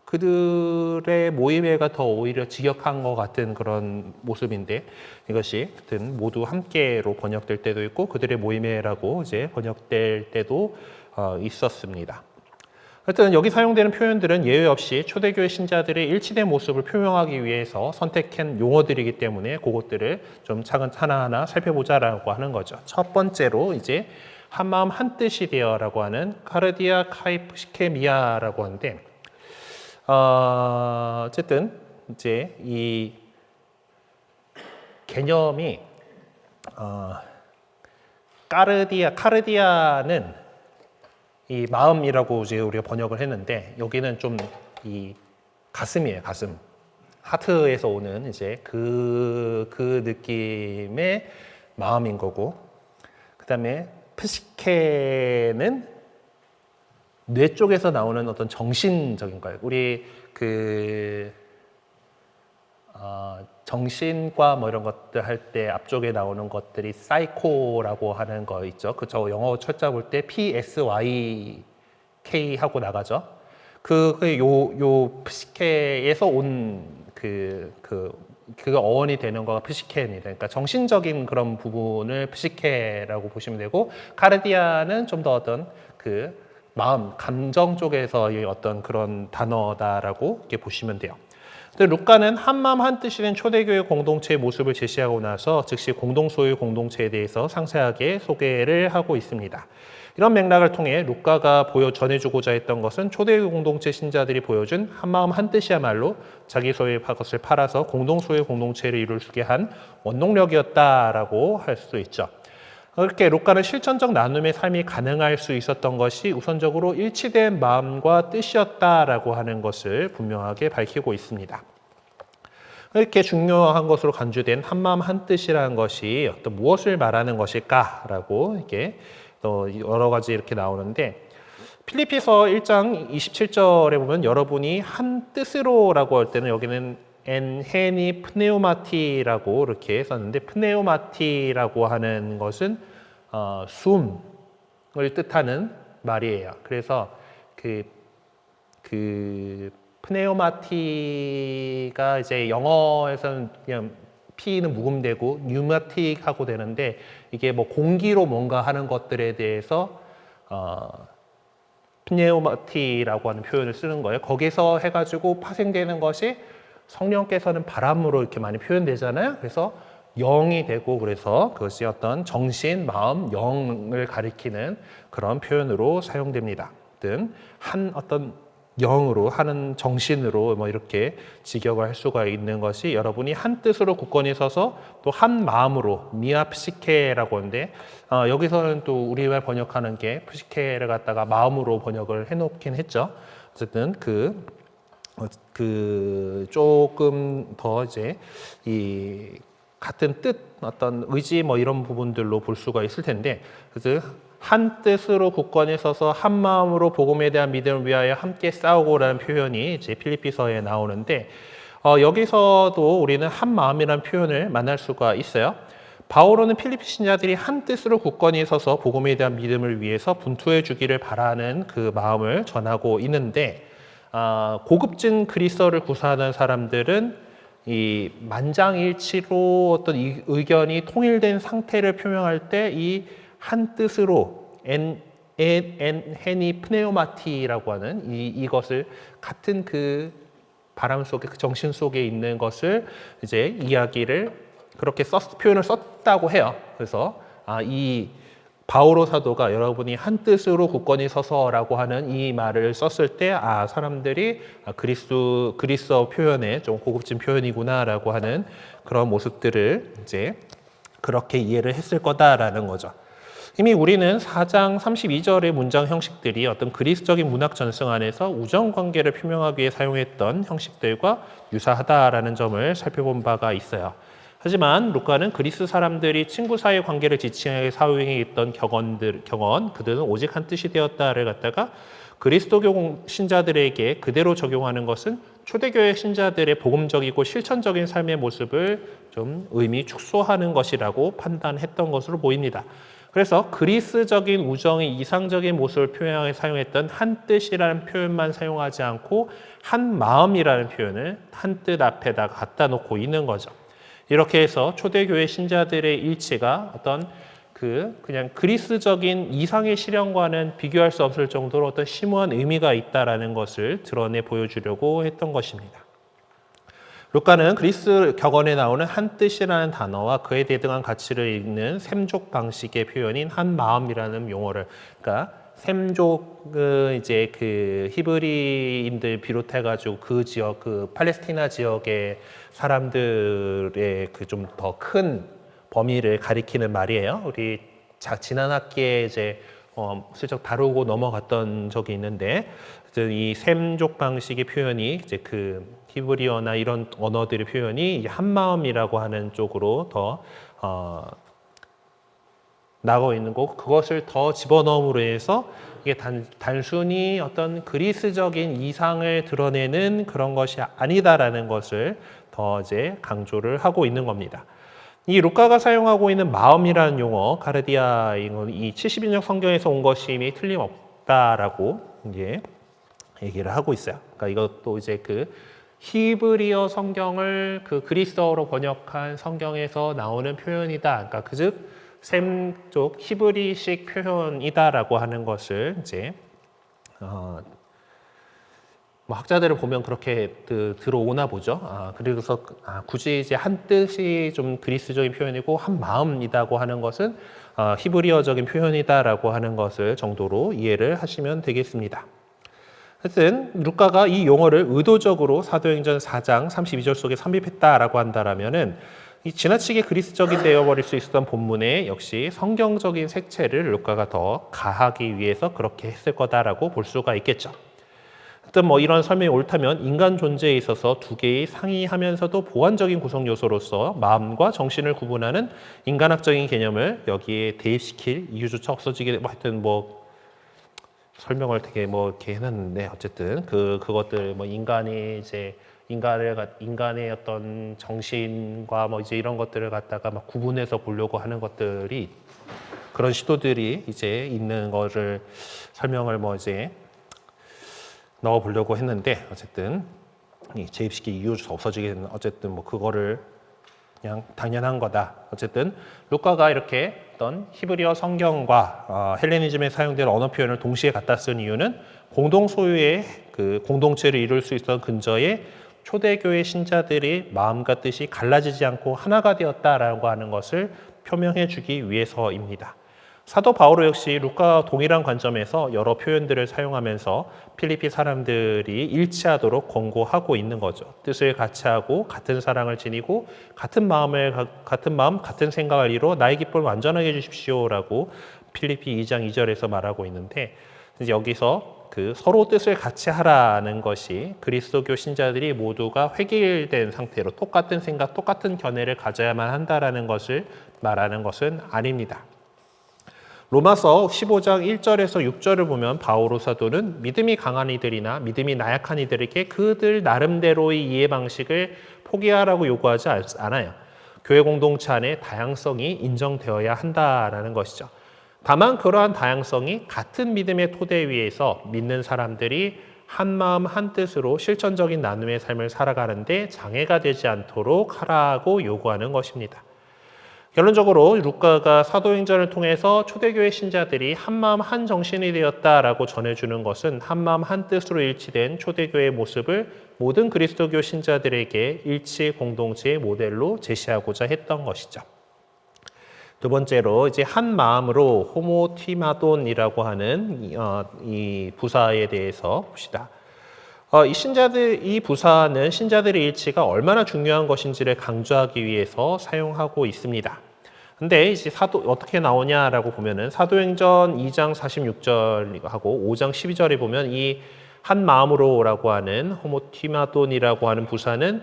그들의 모임에가 더 오히려 직역한 것 같은 그런 모습인데 이것이 하여튼 모두 함께로 번역될 때도 있고 그들의 모임에라고 이제 번역될 때도 있었습니다. 하여튼 여기 사용되는 표현들은 예외 없이 초대교회 신자들의 일치된 모습을 표명하기 위해서 선택한 용어들이기 때문에 그것들을 좀 하나하나 살펴보자라고 하는 거죠. 첫 번째로 이제 한 마음 한 뜻이 되어라고 하는 카르디아 카이프시케미아라고 하는데 어쨌든 이제 이 개념이 카르디아는 이 마음이라고 이제 우리가 번역을 했는데 여기는 좀 이 가슴이에요, 가슴. 하트에서 오는 이제 그 느낌의 마음인 거고, 그다음에 프시케는 뇌 쪽에서 나오는 어떤 정신적인 거예요. 우리 정신과 뭐 이런 것들 할 때 앞쪽에 나오는 것들이 사이코라고 하는 거 있죠. 그저 영어 철자 볼 때 PSYK 하고 나가죠. 요 프시케에서 온 그가 어원이 되는 거가 프시케입니다. 그러니까 정신적인 그런 부분을 프시케라고 보시면 되고, 카르디아는 좀 더 어떤 마음, 감정 쪽에서의 어떤 그런 단어다라고 이렇게 보시면 돼요. 루카는 한마음 한뜻이 된 초대교회 공동체의 모습을 제시하고 나서 즉시 공동소유 공동체에 대해서 상세하게 소개를 하고 있습니다. 이런 맥락을 통해 루카가 전해주고자 했던 것은 초대교회 공동체 신자들이 보여준 한마음 한뜻이야말로 자기 소유의 것을 팔아서 공동소유 공동체를 이룰 수 있게 한 원동력이었다라고 할 수 있죠. 그렇게 루카는 실천적 나눔의 삶이 가능할 수 있었던 것이 우선적으로 일치된 마음과 뜻이었다라고 하는 것을 분명하게 밝히고 있습니다. 이렇게 중요한 것으로 간주된 한마음 한뜻이라는 것이 어떤 무엇을 말하는 것일까라고 이렇게 또 여러 가지 이렇게 나오는데, 필리피서 1장 27절에 보면 여러분이 한 뜻으로라고 할 때는 여기는 엔헤니 프네오마티라고 이렇게 썼는데, 프네오마티라고 하는 것은 숨을 뜻하는 말이에요. 그래서 프네오마티가 이제 영어에서는 그냥 P는 묵음되고 뉴마틱하고 되는데, 이게 뭐 공기로 뭔가 하는 것들에 대해서 프네오마티라고 하는 표현을 쓰는 거예요. 거기서 해가지고 파생되는 것이 성령께서는 바람으로 이렇게 많이 표현되잖아요. 그래서 영이 되고, 그래서 그것이 어떤 정신, 마음, 영을 가리키는 그런 표현으로 사용됩니다. 한 어떤 영으로 하는 정신으로 뭐 이렇게 직역을 할 수가 있는 것이, 여러분이 한 뜻으로 굳건히 서서 또 한 마음으로 미아 프시케라고 하는데, 여기서는 또 우리말 번역하는 게 프시케를 갖다가 마음으로 번역을 해놓긴 했죠. 어쨌든 조금 더 이제 이 같은 뜻, 어떤 의지 뭐 이런 부분들로 볼 수가 있을 텐데, 그래서 한 뜻으로 굳건히 서서 한 마음으로 복음에 대한 믿음을 위하여 함께 싸우고라는 표현이 이제 필리피서에 나오는데, 여기서도 우리는 한 마음이라는 표현을 만날 수가 있어요. 바오로는 필리피 신자들이 한 뜻으로 굳건히 서서 복음에 대한 믿음을 위해서 분투해 주기를 바라는 그 마음을 전하고 있는데, 고급진 그리스어를 구사하는 사람들은 이 만장일치로 어떤 이 의견이 통일된 상태를 표명할 때 이 한 뜻으로 헤니 프네오마티라고 하는 이것을 같은 그 바람 속에, 그 정신 속에 있는 것을 이제 이야기를 그렇게 표현을 썼다고 해요. 그래서 이 바오로 사도가 여러분이 한 뜻으로 굳건히 서서라고 하는 이 말을 썼을 때 사람들이 그리스어 표현에 좀 고급진 표현이구나라고 하는 그런 모습들을 이제 그렇게 이해를 했을 거다라는 거죠. 이미 우리는 4장 32절의 문장 형식들이 어떤 그리스적인 문학 전승 안에서 우정 관계를 표명하기 위해 사용했던 형식들과 유사하다라는 점을 살펴본 바가 있어요. 하지만 루카는 그리스 사람들이 친구 사이 관계를 지칭하게 사용했던 그들은 오직 한 뜻이 되었다를 갖다가 그리스도교 신자들에게 그대로 적용하는 것은 초대교회 신자들의 복음적이고 실천적인 삶의 모습을 좀 의미 축소하는 것이라고 판단했던 것으로 보입니다. 그래서 그리스적인 우정의 이상적인 모습을 표현하게 사용했던 한 뜻이라는 표현만 사용하지 않고 한 마음이라는 표현을 한 뜻 앞에다가 갖다 놓고 있는 거죠. 이렇게 해서 초대교회 신자들의 일치가 어떤 그냥 그리스적인 이상의 실현과는 비교할 수 없을 정도로 어떤 심오한 의미가 있다라는 것을 드러내 보여주려고 했던 것입니다. 루카는 그리스 격언에 나오는 한 뜻이라는 단어와 그에 대등한 가치를 읽는 셈족 방식의 표현인 한 마음이라는 용어를, 그러니까 셈족은 이제 그 히브리인들 비롯해가지고 그 지역, 그 팔레스티나 지역의 사람들의 그 좀 더 큰 범위를 가리키는 말이에요. 우리 지난 학기에 이제 슬쩍 다루고 넘어갔던 적이 있는데, 이 셈족 방식의 표현이 이제 그 히브리어나 이런 언어들의 표현이 한 마음이라고 하는 쪽으로 더 나가고 있는 거고, 그것을 더 집어넣음으로 해서 이게 단순히 어떤 그리스적인 이상을 드러내는 그런 것이 아니다라는 것을 더 이제 강조를 하고 있는 겁니다. 이 루카가 사용하고 있는 마음이라는 용어, 가르디아 이 70인역 성경에서 온 것임이 틀림없다라고 이제 얘기를 하고 있어요. 그러니까 이것도 이제 그 히브리어 성경을 그 그리스어로 번역한 성경에서 나오는 표현이다. 그러니까 그즉 셈족 히브리식 표현이다라고 하는 것을 이제 뭐 학자들을 보면 그렇게 들어오나 보죠. 그래서 굳이 이제 한 뜻이 좀 그리스적인 표현이고 한 마음이다고 하는 것은 히브리어적인 표현이다라고 하는 것을 정도로 이해를 하시면 되겠습니다. 하여튼 루카가 이 용어를 의도적으로 사도행전 4장 32절 속에 삽입했다라고 한다라면은 이 지나치게 그리스적이 되어버릴 수 있었던 본문에 역시 성경적인 색채를 루카가 더 가하기 위해서 그렇게 했을 거다라고 볼 수가 있겠죠. 하여튼 뭐 이런 설명이 옳다면 인간 존재에 있어서 두 개의 상이하면서도 보완적인 구성 요소로서 마음과 정신을 구분하는 인간학적인 개념을 여기에 대입시킬 이유조차 없어지게 하여튼 뭐 설명을 되게 뭐 이렇게 해놨는데 어쨌든 그것들 뭐 인간의 어떤 정신과 뭐 이제 이런 것들을 갖다가 막 구분해서 보려고 하는 것들이 그런 시도들이 이제 있는 거를 설명을 뭐 이제 넣어 보려고 했는데 어쨌든 이 재입시키 이유조차 없어지게 되는 어쨌든 뭐 그거를 그냥 당연한 거다. 어쨌든 루카가 이렇게 어떤 히브리어 성경과 헬레니즘에 사용된 언어 표현을 동시에 갖다 쓴 이유는 공동 소유의 그 공동체를 이룰 수 있었던 근저에 초대교회 신자들의 마음과 뜻이 갈라지지 않고 하나가 되었다라고 하는 것을 표명해 주기 위해서입니다. 사도 바오로 역시 루카와 동일한 관점에서 여러 표현들을 사용하면서 필리피 사람들이 일치하도록 권고하고 있는 거죠. 뜻을 같이 하고 같은 사랑을 지니고 같은 마음, 같은 생각을 이루어 나의 기쁨을 완전하게 해주십시오라고 필리피 2장 2절에서 말하고 있는데 이제 여기서 그 서로 뜻을 같이 하라는 것이 그리스도교 신자들이 모두가 획일된 상태로 똑같은 생각, 똑같은 견해를 가져야만 한다라는 것을 말하는 것은 아닙니다. 로마서 15장 1절에서 6절을 보면 바오로 사도는 믿음이 강한 이들이나 믿음이 나약한 이들에게 그들 나름대로의 이해 방식을 포기하라고 요구하지 않아요. 교회 공동체 안에 다양성이 인정되어야 한다라는 것이죠. 다만 그러한 다양성이 같은 믿음의 토대 위에서 믿는 사람들이 한 마음 한 뜻으로 실천적인 나눔의 삶을 살아가는데 장애가 되지 않도록 하라고 요구하는 것입니다. 결론적으로 루카가 사도행전을 통해서 초대교회 신자들이 한마음 한정신이 되었다라고 전해주는 것은 한마음 한뜻으로 일치된 초대교회의 모습을 모든 그리스도교 신자들에게 일치 공동체의 모델로 제시하고자 했던 것이죠. 두 번째로 이제 한 마음으로 호모티마돈이라고 하는 이 부사에 대해서 봅시다. 이 부사는 신자들의 일치가 얼마나 중요한 것인지를 강조하기 위해서 사용하고 있습니다. 근데 이제 어떻게 나오냐라고 보면은 사도행전 2장 46절하고 5장 12절에 보면 이 한 마음으로라고 하는 호모티마돈이라고 하는 부사는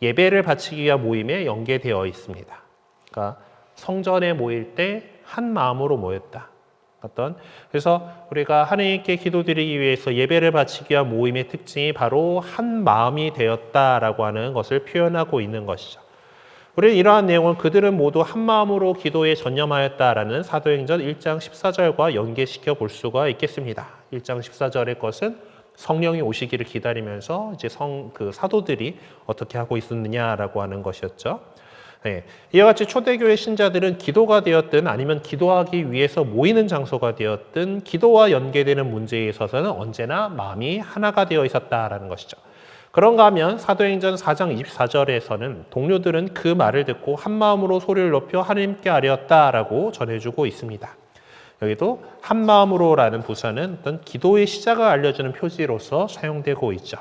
예배를 바치기 위한 모임에 연계되어 있습니다. 그러니까 성전에 모일 때 한 마음으로 모였다. 그래서 우리가 하느님께 기도드리기 위해서 예배를 바치기 위한 모임의 특징이 바로 한 마음이 되었다라고 하는 것을 표현하고 있는 것이죠. 우리는 이러한 내용을 그들은 모두 한 마음으로 기도에 전념하였다라는 사도행전 1장 14절과 연계시켜 볼 수가 있겠습니다. 1장 14절의 것은 성령이 오시기를 기다리면서 이제 사도들이 어떻게 하고 있었느냐라고 하는 것이었죠. 네. 이와 같이 초대교회 신자들은 기도가 되었든 아니면 기도하기 위해서 모이는 장소가 되었든 기도와 연계되는 문제에 있어서는 언제나 마음이 하나가 되어 있었다라는 것이죠. 그런가 하면 사도행전 4장 24절에서는 동료들은 그 말을 듣고 한 마음으로 소리를 높여 하나님께 아뢰었다라고 전해주고 있습니다. 여기도 한 마음으로라는 부사는 어떤 기도의 시작을 알려주는 표지로서 사용되고 있죠.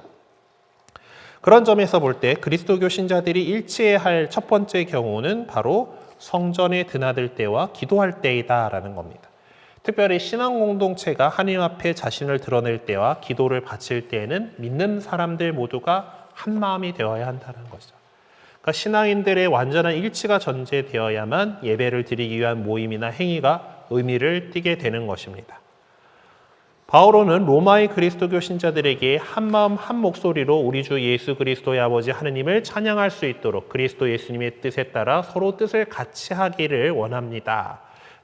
그런 점에서 볼 때 그리스도교 신자들이 일치해야 할 첫 번째 경우는 바로 성전에 드나들 때와 기도할 때이다라는 겁니다. 특별히 신앙 공동체가 하나님 앞에 자신을 드러낼 때와 기도를 바칠 때에는 믿는 사람들 모두가 한 마음이 되어야 한다는 것이죠. 그러니까 신앙인들의 완전한 일치가 전제되어야만 예배를 드리기 위한 모임이나 행위가 의미를 띠게 되는 것입니다. 바오로는 로마의 그리스도교 신자들에게 한 마음 한 목소리로 우리 주 예수 그리스도의 아버지 하느님을 찬양할 수 있도록 그리스도 예수님의 뜻에 따라 서로 뜻을 같이 하기를 원합니다.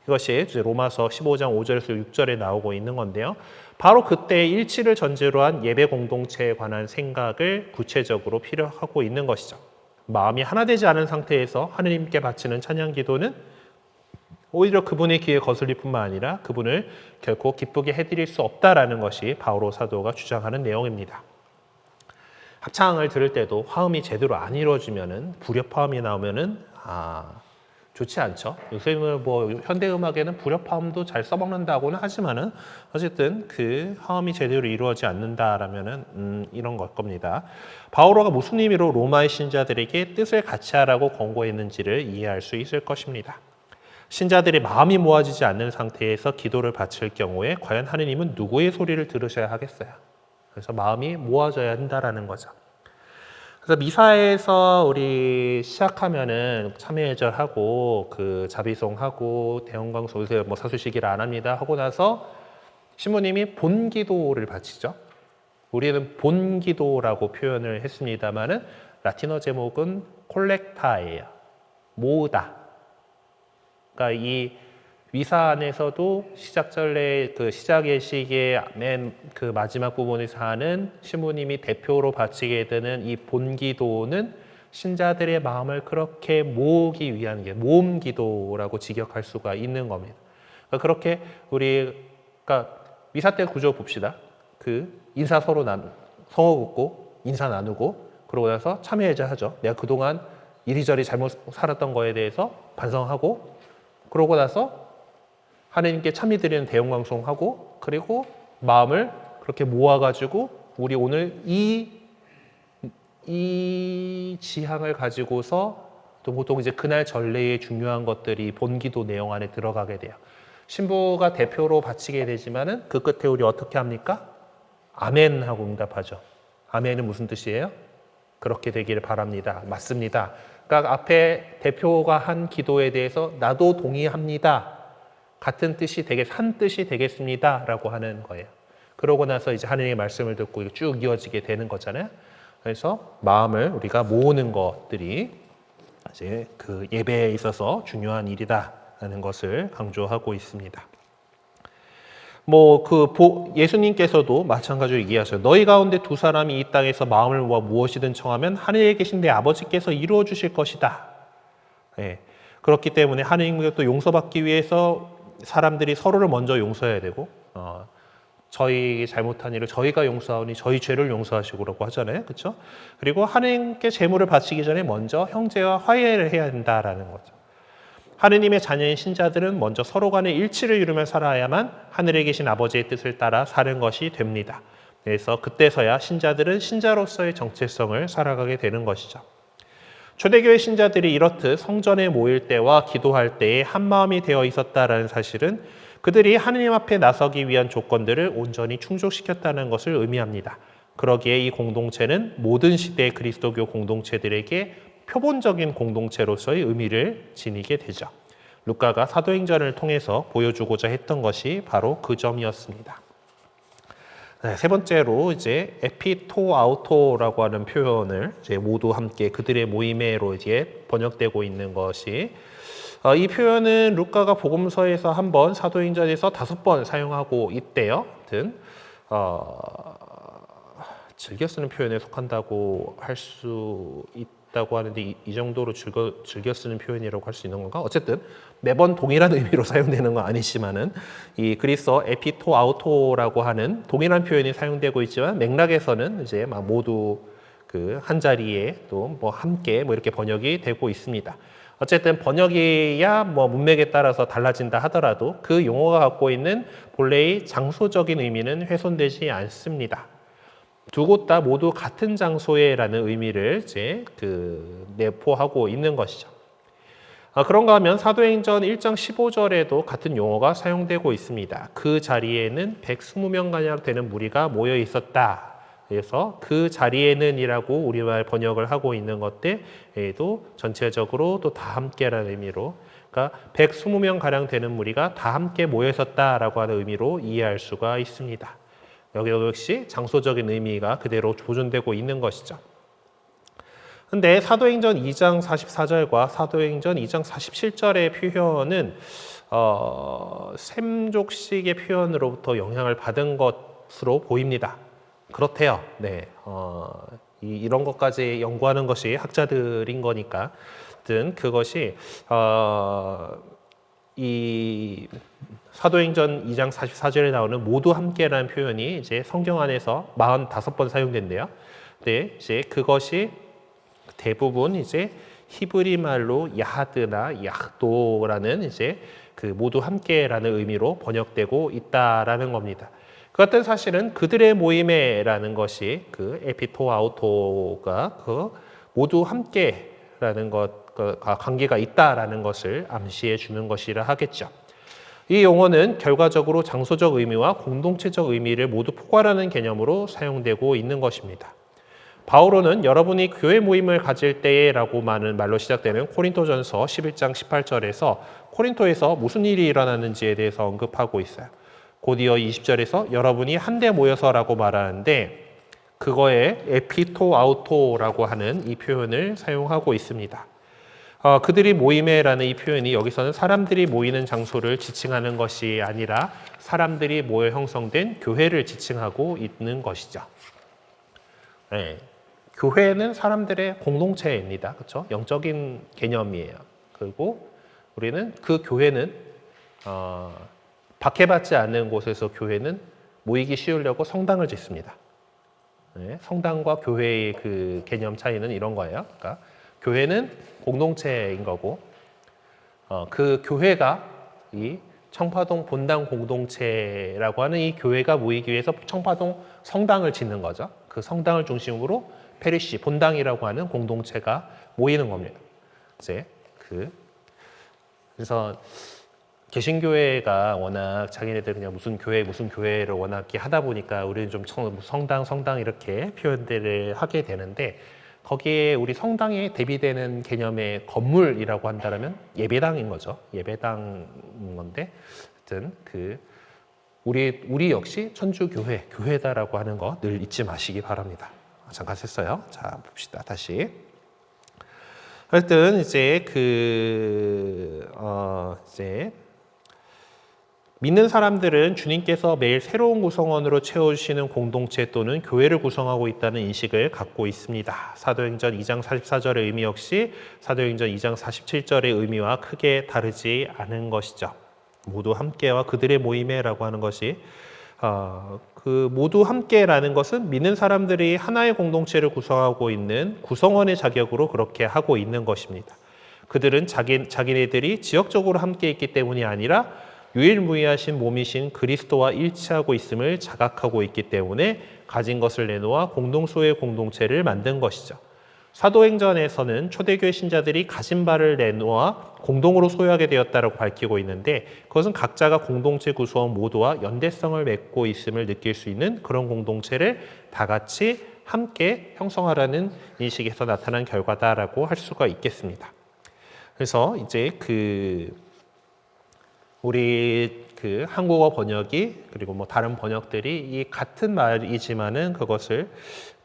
이것이 로마서 15장 5절에서 6절에 나오고 있는 건데요. 바로 그때 일치를 전제로 한 예배 공동체에 관한 생각을 구체적으로 필요하고 있는 것이죠. 마음이 하나 되지 않은 상태에서 하느님께 바치는 찬양 기도는 오히려 그분의 귀에 거슬릴 뿐만 아니라 그분을 결코 기쁘게 해드릴 수 없다라는 것이 바오로 사도가 주장하는 내용입니다. 합창을 들을 때도 화음이 제대로 안 이루어지면은 불협화음이 나오면은 좋지 않죠. 요새는 현대음악에는 불협화음도 잘 써먹는다고는 하지만은 어쨌든 그 화음이 제대로 이루어지지 않는다라면은 이런 걸 겁니다. 바오로가 무슨 의미로 로마의 신자들에게 뜻을 같이 하라고 권고했는지를 이해할 수 있을 것입니다. 신자들의 마음이 모아지지 않는 상태에서 기도를 바칠 경우에 과연 하느님은 누구의 소리를 들으셔야 하겠어요? 그래서 마음이 모아져야 한다라는 거죠. 그래서 미사에서 우리 시작하면은 참여예절하고 그 자비송하고 대형광소 요새 사수시기를 안 합니다 하고 나서 신부님이 본기도를 바치죠. 우리는 본기도라고 표현을 했습니다만은 라틴어 제목은 콜렉타예요. 모으다. 그러니까 이 미사 안에서도 시작절에 그 시작의 시기의 맨 그 마지막 부분에서 하는 신부님이 대표로 바치게 되는 이 본기도는 신자들의 마음을 그렇게 모으기 위한 게 모음기도라고 직역할 수가 있는 겁니다. 그러니까 그렇게 그러니까 미사 때 구조 봅시다. 그 인사 서로 성호 긋고 인사 나누고 그러고 나서 참여해자 하죠. 내가 그동안 이리저리 잘못 살았던 거에 대해서 반성하고 그러고 나서 하나님께 참여드리는 대형방송하고 그리고 마음을 그렇게 모아가지고 우리 오늘 이 지향을 가지고서 또 보통 이제 그날 전례의 중요한 것들이 본기도 내용 안에 들어가게 돼요. 신부가 대표로 바치게 되지만은 그 끝에 우리 어떻게 합니까? 아멘 하고 응답하죠. 아멘은 무슨 뜻이에요? 그렇게 되기를 바랍니다. 맞습니다. 그러니까 앞에 대표가 한 기도에 대해서 나도 동의합니다. 같은 뜻이 한 뜻이 되겠습니다. 라고 하는 거예요. 그러고 나서 이제 하느님의 말씀을 듣고 쭉 이어지게 되는 거잖아요. 그래서 마음을 우리가 모으는 것들이 이제 그 예배에 있어서 중요한 일이다라는 것을 강조하고 있습니다. 예수님께서도 마찬가지로 얘기하셔요. 너희 가운데 두 사람이 이 땅에서 마음을 모아 무엇이든 청하면 하늘에 계신 내 아버지께서 이루어 주실 것이다. 예. 그렇기 때문에 하느님께 또 용서받기 위해서 사람들이 서로를 먼저 용서해야 되고 저희 잘못한 일을 저희가 용서하니 저희 죄를 용서하시고라고 하잖아요. 그렇죠? 그리고 하느님께 제물을 바치기 전에 먼저 형제와 화해를 해야 된다라는 거죠. 하느님의 자녀인 신자들은 먼저 서로 간의 일치를 이루며 살아야만 하늘에 계신 아버지의 뜻을 따라 사는 것이 됩니다. 그래서 그때서야 신자들은 신자로서의 정체성을 살아가게 되는 것이죠. 초대교회 신자들이 이렇듯 성전에 모일 때와 기도할 때에 한마음이 되어 있었다라는 사실은 그들이 하느님 앞에 나서기 위한 조건들을 온전히 충족시켰다는 것을 의미합니다. 그러기에 이 공동체는 모든 시대의 그리스도교 공동체들에게 표본적인 공동체로서의 의미를 지니게 되죠. 루카가 사도행전을 통해서 보여주고자 했던 것이 바로 그 점이었습니다. 네, 세 번째로 이제 에피토아우토라고 하는 표현을 이제 모두 함께 그들의 모임에로 이제 번역되고 있는 것이 이 표현은 루카가 복음서에서 한 번, 사도행전에서 5번 사용하고 있대요. 아무튼 즐겨 쓰는 표현에 속한다고 할 수 있다고 하는데 이 정도로 즐겨 쓰는 표현이라고 할 수 있는 건가? 어쨌든 매번 동일한 의미로 사용되는 건 아니지만은 이 그리스어 에피토아우토라고 하는 동일한 표현이 사용되고 있지만 맥락에서는 이제 막 모두 그 한 자리에 또 뭐 함께 뭐 이렇게 번역이 되고 있습니다. 어쨌든 번역이야 뭐 문맥에 따라서 달라진다 하더라도 그 용어가 갖고 있는 본래의 장소적인 의미는 훼손되지 않습니다. 두 곳 다 모두 같은 장소에라는 의미를 이제 내포하고 있는 것이죠. 그런가 하면 사도행전 1장 15절에도 같은 용어가 사용되고 있습니다. 그 자리에는 120명가량 되는 무리가 모여 있었다. 그래서 그 자리에는 이라고 우리말 번역을 하고 있는 것들에도 전체적으로 또 다 함께라는 의미로 그러니까 120명가량 되는 무리가 다 함께 모여 있었다라고 하는 의미로 이해할 수가 있습니다. 여기도 역시 장소적인 의미가 그대로 보존되고 있는 것이죠. 근데 사도행전 2장 44절과 사도행전 2장 47절의 표현은 샘족식의 표현으로부터 영향을 받은 것으로 보입니다. 그렇대요. 네, 이런 것까지 연구하는 것이 학자들인 거니까, 든 그것이 이 사도행전 2장 44절에 나오는 모두 함께라는 표현이 이제 성경 안에서 45번 사용된대요. 네, 이제 그것이 대부분 이제 히브리 말로 야하드나 야흐도라는 이제 그 모두 함께라는 의미로 번역되고 있다라는 겁니다. 그 같은 사실은 그들의 모임에라는 것이 그 에피토아우토가 그 모두 함께라는 것과 관계가 있다라는 것을 암시해 주는 것이라 하겠죠. 이 용어는 결과적으로 장소적 의미와 공동체적 의미를 모두 포괄하는 개념으로 사용되고 있는 것입니다. 바오로는 여러분이 교회 모임을 가질 때에라고 하는 말로 시작되는 코린토전서 11장 18절에서 코린토에서 무슨 일이 일어나는지에 대해서 언급하고 있어요. 곧이어 20절에서 여러분이 한데 모여서라고 말하는데 그거에 에피토아우토라고 하는 이 표현을 사용하고 있습니다. 그들이 모임에라는 이 표현이 여기서는 사람들이 모이는 장소를 지칭하는 것이 아니라 사람들이 모여 형성된 교회를 지칭하고 있는 것이죠. 네. 교회는 사람들의 공동체입니다. 그렇죠? 영적인 개념이에요. 그리고 우리는 그 교회는 박해받지 않는 곳에서 교회는 모이기 쉬우려고 성당을 짓습니다. 네, 성당과 교회의 그 개념 차이는 이런 거예요. 그러니까 교회는 공동체인 거고 그 교회가 이 청파동 본당 공동체라고 하는 이 교회가 모이기 위해서 청파동 성당을 짓는 거죠. 그 성당을 중심으로 페리시 본당이라고 하는 공동체가 모이는 겁니다. 이제 그래서 개신교회가 워낙 자기네들 그냥 무슨 교회를 워낙 하다 보니까 우리는 좀 성당 이렇게 표현들을 하게 되는데 거기에 우리 성당에 대비되는 개념의 건물이라고 한다면 예배당인 거죠. 예배당인 건데 하여튼 우리 역시 교회다라고 하는 거 늘 잊지 마시기 바랍니다. 잠깐 셌어요. 자, 봅시다. 다시. 하여튼 이제 이제 믿는 사람들은 주님께서 매일 새로운 구성원으로 채워주시는 공동체 또는 교회를 구성하고 있다는 인식을 갖고 있습니다. 사도행전 2장 44절의 의미 역시 사도행전 2장 47절의 의미와 크게 다르지 않은 것이죠. 모두 함께와 그들의 모임에라고 하는 것이 그 모두 함께라는 것은 믿는 사람들이 하나의 공동체를 구성하고 있는 구성원의 자격으로 그렇게 하고 있는 것입니다. 그들은 자기네들이 지역적으로 함께 있기 때문이 아니라 유일무이하신 몸이신 그리스도와 일치하고 있음을 자각하고 있기 때문에 가진 것을 내놓아 공동소의 공동체를 만든 것이죠. 사도행전에서는 초대교회 신자들이 가진 바를 내놓아 공동으로 소유하게 되었다고 밝히고 있는데 그것은 각자가 공동체 구성원 모두와 연대성을 맺고 있음을 느낄 수 있는 그런 공동체를 다 같이 함께 형성하라는 인식에서 나타난 결과다라고 할 수가 있겠습니다. 그래서 이제 우리 그 한국어 번역이 그리고 뭐 다른 번역들이 이 같은 말이지만은 그것을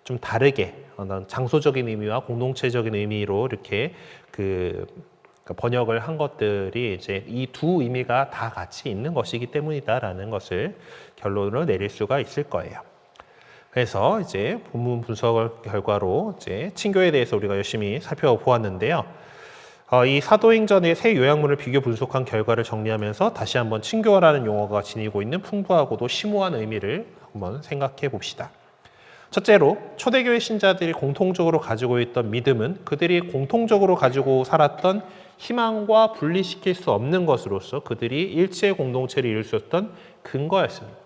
좀 다르게 어떤 장소적인 의미와 공동체적인 의미로 이렇게 번역을 한 것들이 이제 이 두 의미가 다 같이 있는 것이기 때문이다라는 것을 결론으로 내릴 수가 있을 거예요. 그래서 이제 본문 분석 결과로 이제 친교에 대해서 우리가 열심히 살펴보았는데요. 이 사도행전의 세 요약문을 비교 분석한 결과를 정리하면서 다시 한번 친교라는 용어가 지니고 있는 풍부하고도 심오한 의미를 한번 생각해 봅시다. 첫째로 초대교회 신자들이 공통적으로 가지고 있던 믿음은 그들이 공통적으로 가지고 살았던 희망과 분리시킬 수 없는 것으로서 그들이 일체의 공동체를 이룰 수 있었던 근거였습니다.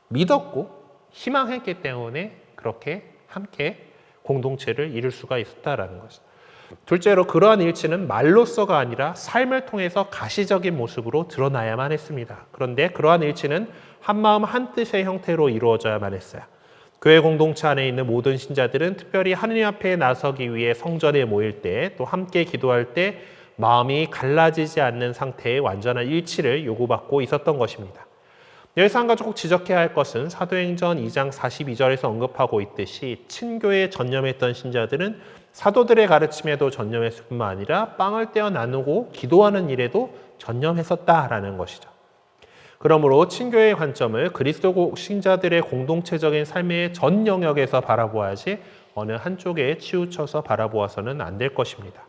믿었고 희망했기 때문에 그렇게 함께 공동체를 이룰 수가 있었다라는 것입니다. 둘째로 그러한 일치는 말로서가 아니라 삶을 통해서 가시적인 모습으로 드러나야만 했습니다. 그런데 그러한 일치는 한마음 한뜻의 형태로 이루어져야만 했어요. 교회 공동체 안에 있는 모든 신자들은 특별히 하느님 앞에 나서기 위해 성전에 모일 때 또 함께 기도할 때 마음이 갈라지지 않는 상태의 완전한 일치를 요구받고 있었던 것입니다. 여기서 한 가지 꼭 지적해야 할 것은 사도행전 2장 42절에서 언급하고 있듯이 친교에 전념했던 신자들은 사도들의 가르침에도 전념했을 뿐만 아니라 빵을 떼어 나누고 기도하는 일에도 전념했었다라는 것이죠. 그러므로 친교의 관점을 그리스도 신자들의 공동체적인 삶의 전 영역에서 바라보아야지 어느 한쪽에 치우쳐서 바라보아서는 안 될 것입니다.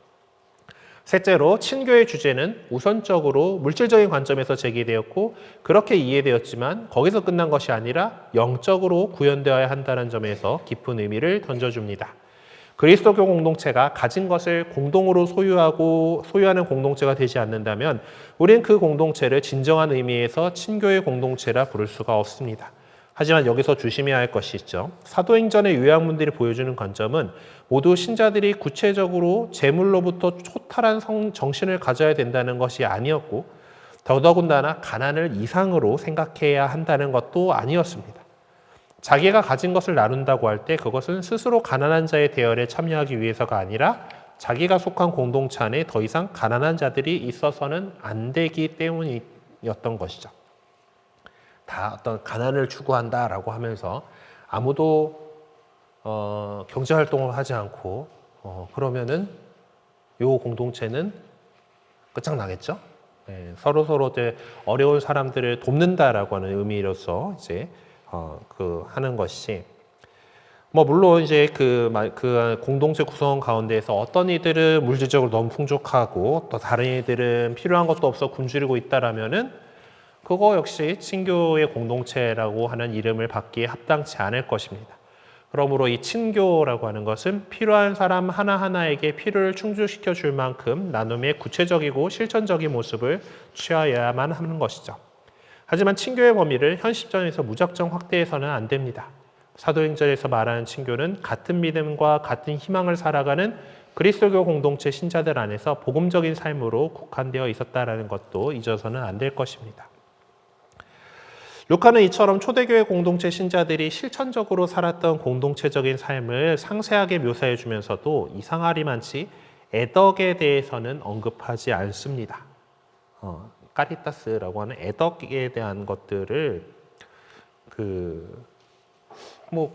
셋째로 친교의 주제는 우선적으로 물질적인 관점에서 제기되었고 그렇게 이해되었지만 거기서 끝난 것이 아니라 영적으로 구현되어야 한다는 점에서 깊은 의미를 던져줍니다. 그리스도교 공동체가 가진 것을 공동으로 소유하는 공동체가 되지 않는다면 우리는 그 공동체를 진정한 의미에서 친교의 공동체라 부를 수가 없습니다. 하지만 여기서 조심해야 할 것이 있죠. 사도행전의 요약문들이 보여주는 관점은 모두 신자들이 구체적으로 재물로부터 초탈한 정신을 가져야 된다는 것이 아니었고 더더군다나 가난을 이상으로 생각해야 한다는 것도 아니었습니다. 자기가 가진 것을 나눈다고 할 때 그것은 스스로 가난한 자의 대열에 참여하기 위해서가 아니라 자기가 속한 공동체 안에 더 이상 가난한 자들이 있어서는 안 되기 때문이었던 것이죠. 다 어떤 가난을 추구한다라고 하면서 아무도 경제활동을 하지 않고 그러면은 이 공동체는 끝장나겠죠. 네, 서로 이제 어려운 사람들을 돕는다라고 하는 의미로서 이제 하는 것이 물론 이제 그 공동체 구성 가운데에서 어떤 이들은 물질적으로 너무 풍족하고 또 다른 이들은 필요한 것도 없어 굶주리고 있다라면은 그거 역시 친교의 공동체라고 하는 이름을 받기에 합당치 않을 것입니다. 그러므로 이 친교라고 하는 것은 필요한 사람 하나하나에게 필요를 충족시켜 줄 만큼 나눔의 구체적이고 실천적인 모습을 취하여야만 하는 것이죠. 하지만 친교의 범위를 현 시점에서 무작정 확대해서는 안 됩니다. 사도행전에서 말하는 친교는 같은 믿음과 같은 희망을 살아가는 그리스도교 공동체 신자들 안에서 복음적인 삶으로 국한되어 있었다는 것도 잊어서는 안 될 것입니다. 루카는 이처럼 초대교회 공동체 신자들이 실천적으로 살았던 공동체적인 삶을 상세하게 묘사해 주면서도 이상하리만치 애덕에 대해서는 언급하지 않습니다. 까리타스라고 하는 애덕에 대한 것들을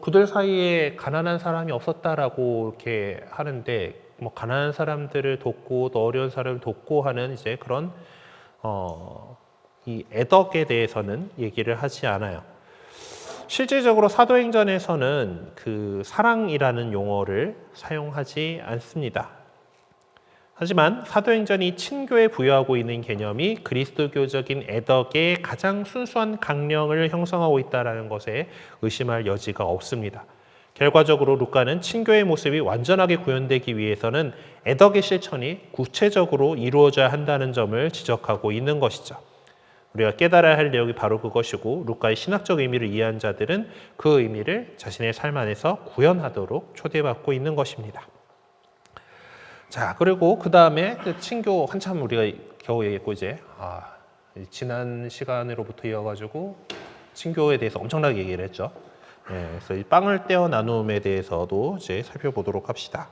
그들 사이에 가난한 사람이 없었다라고 이렇게 하는데 가난한 사람들을 돕고 또 어려운 사람을 돕고 하는 이제 그런 이 애덕에 대해서는 얘기를 하지 않아요. 실질적으로 사도행전에서는 그 사랑이라는 용어를 사용하지 않습니다. 하지만 사도행전이 친교에 부여하고 있는 개념이 그리스도교적인 애덕의 가장 순수한 강령을 형성하고 있다는 것에 의심할 여지가 없습니다. 결과적으로 루카는 친교의 모습이 완전하게 구현되기 위해서는 애덕의 실천이 구체적으로 이루어져야 한다는 점을 지적하고 있는 것이죠. 우리가 깨달아야 할 내용이 바로 그것이고 루카의 신학적 의미를 이해한 자들은 그 의미를 자신의 삶 안에서 구현하도록 초대받고 있는 것입니다. 자, 그리고 그 다음에 친교 한참 우리가 겨우 얘기했고 이제 지난 시간으로부터 이어가지고 친교에 대해서 엄청나게 얘기를 했죠. 그래서 이 빵을 떼어 나눔에 대해서도 이제 살펴보도록 합시다.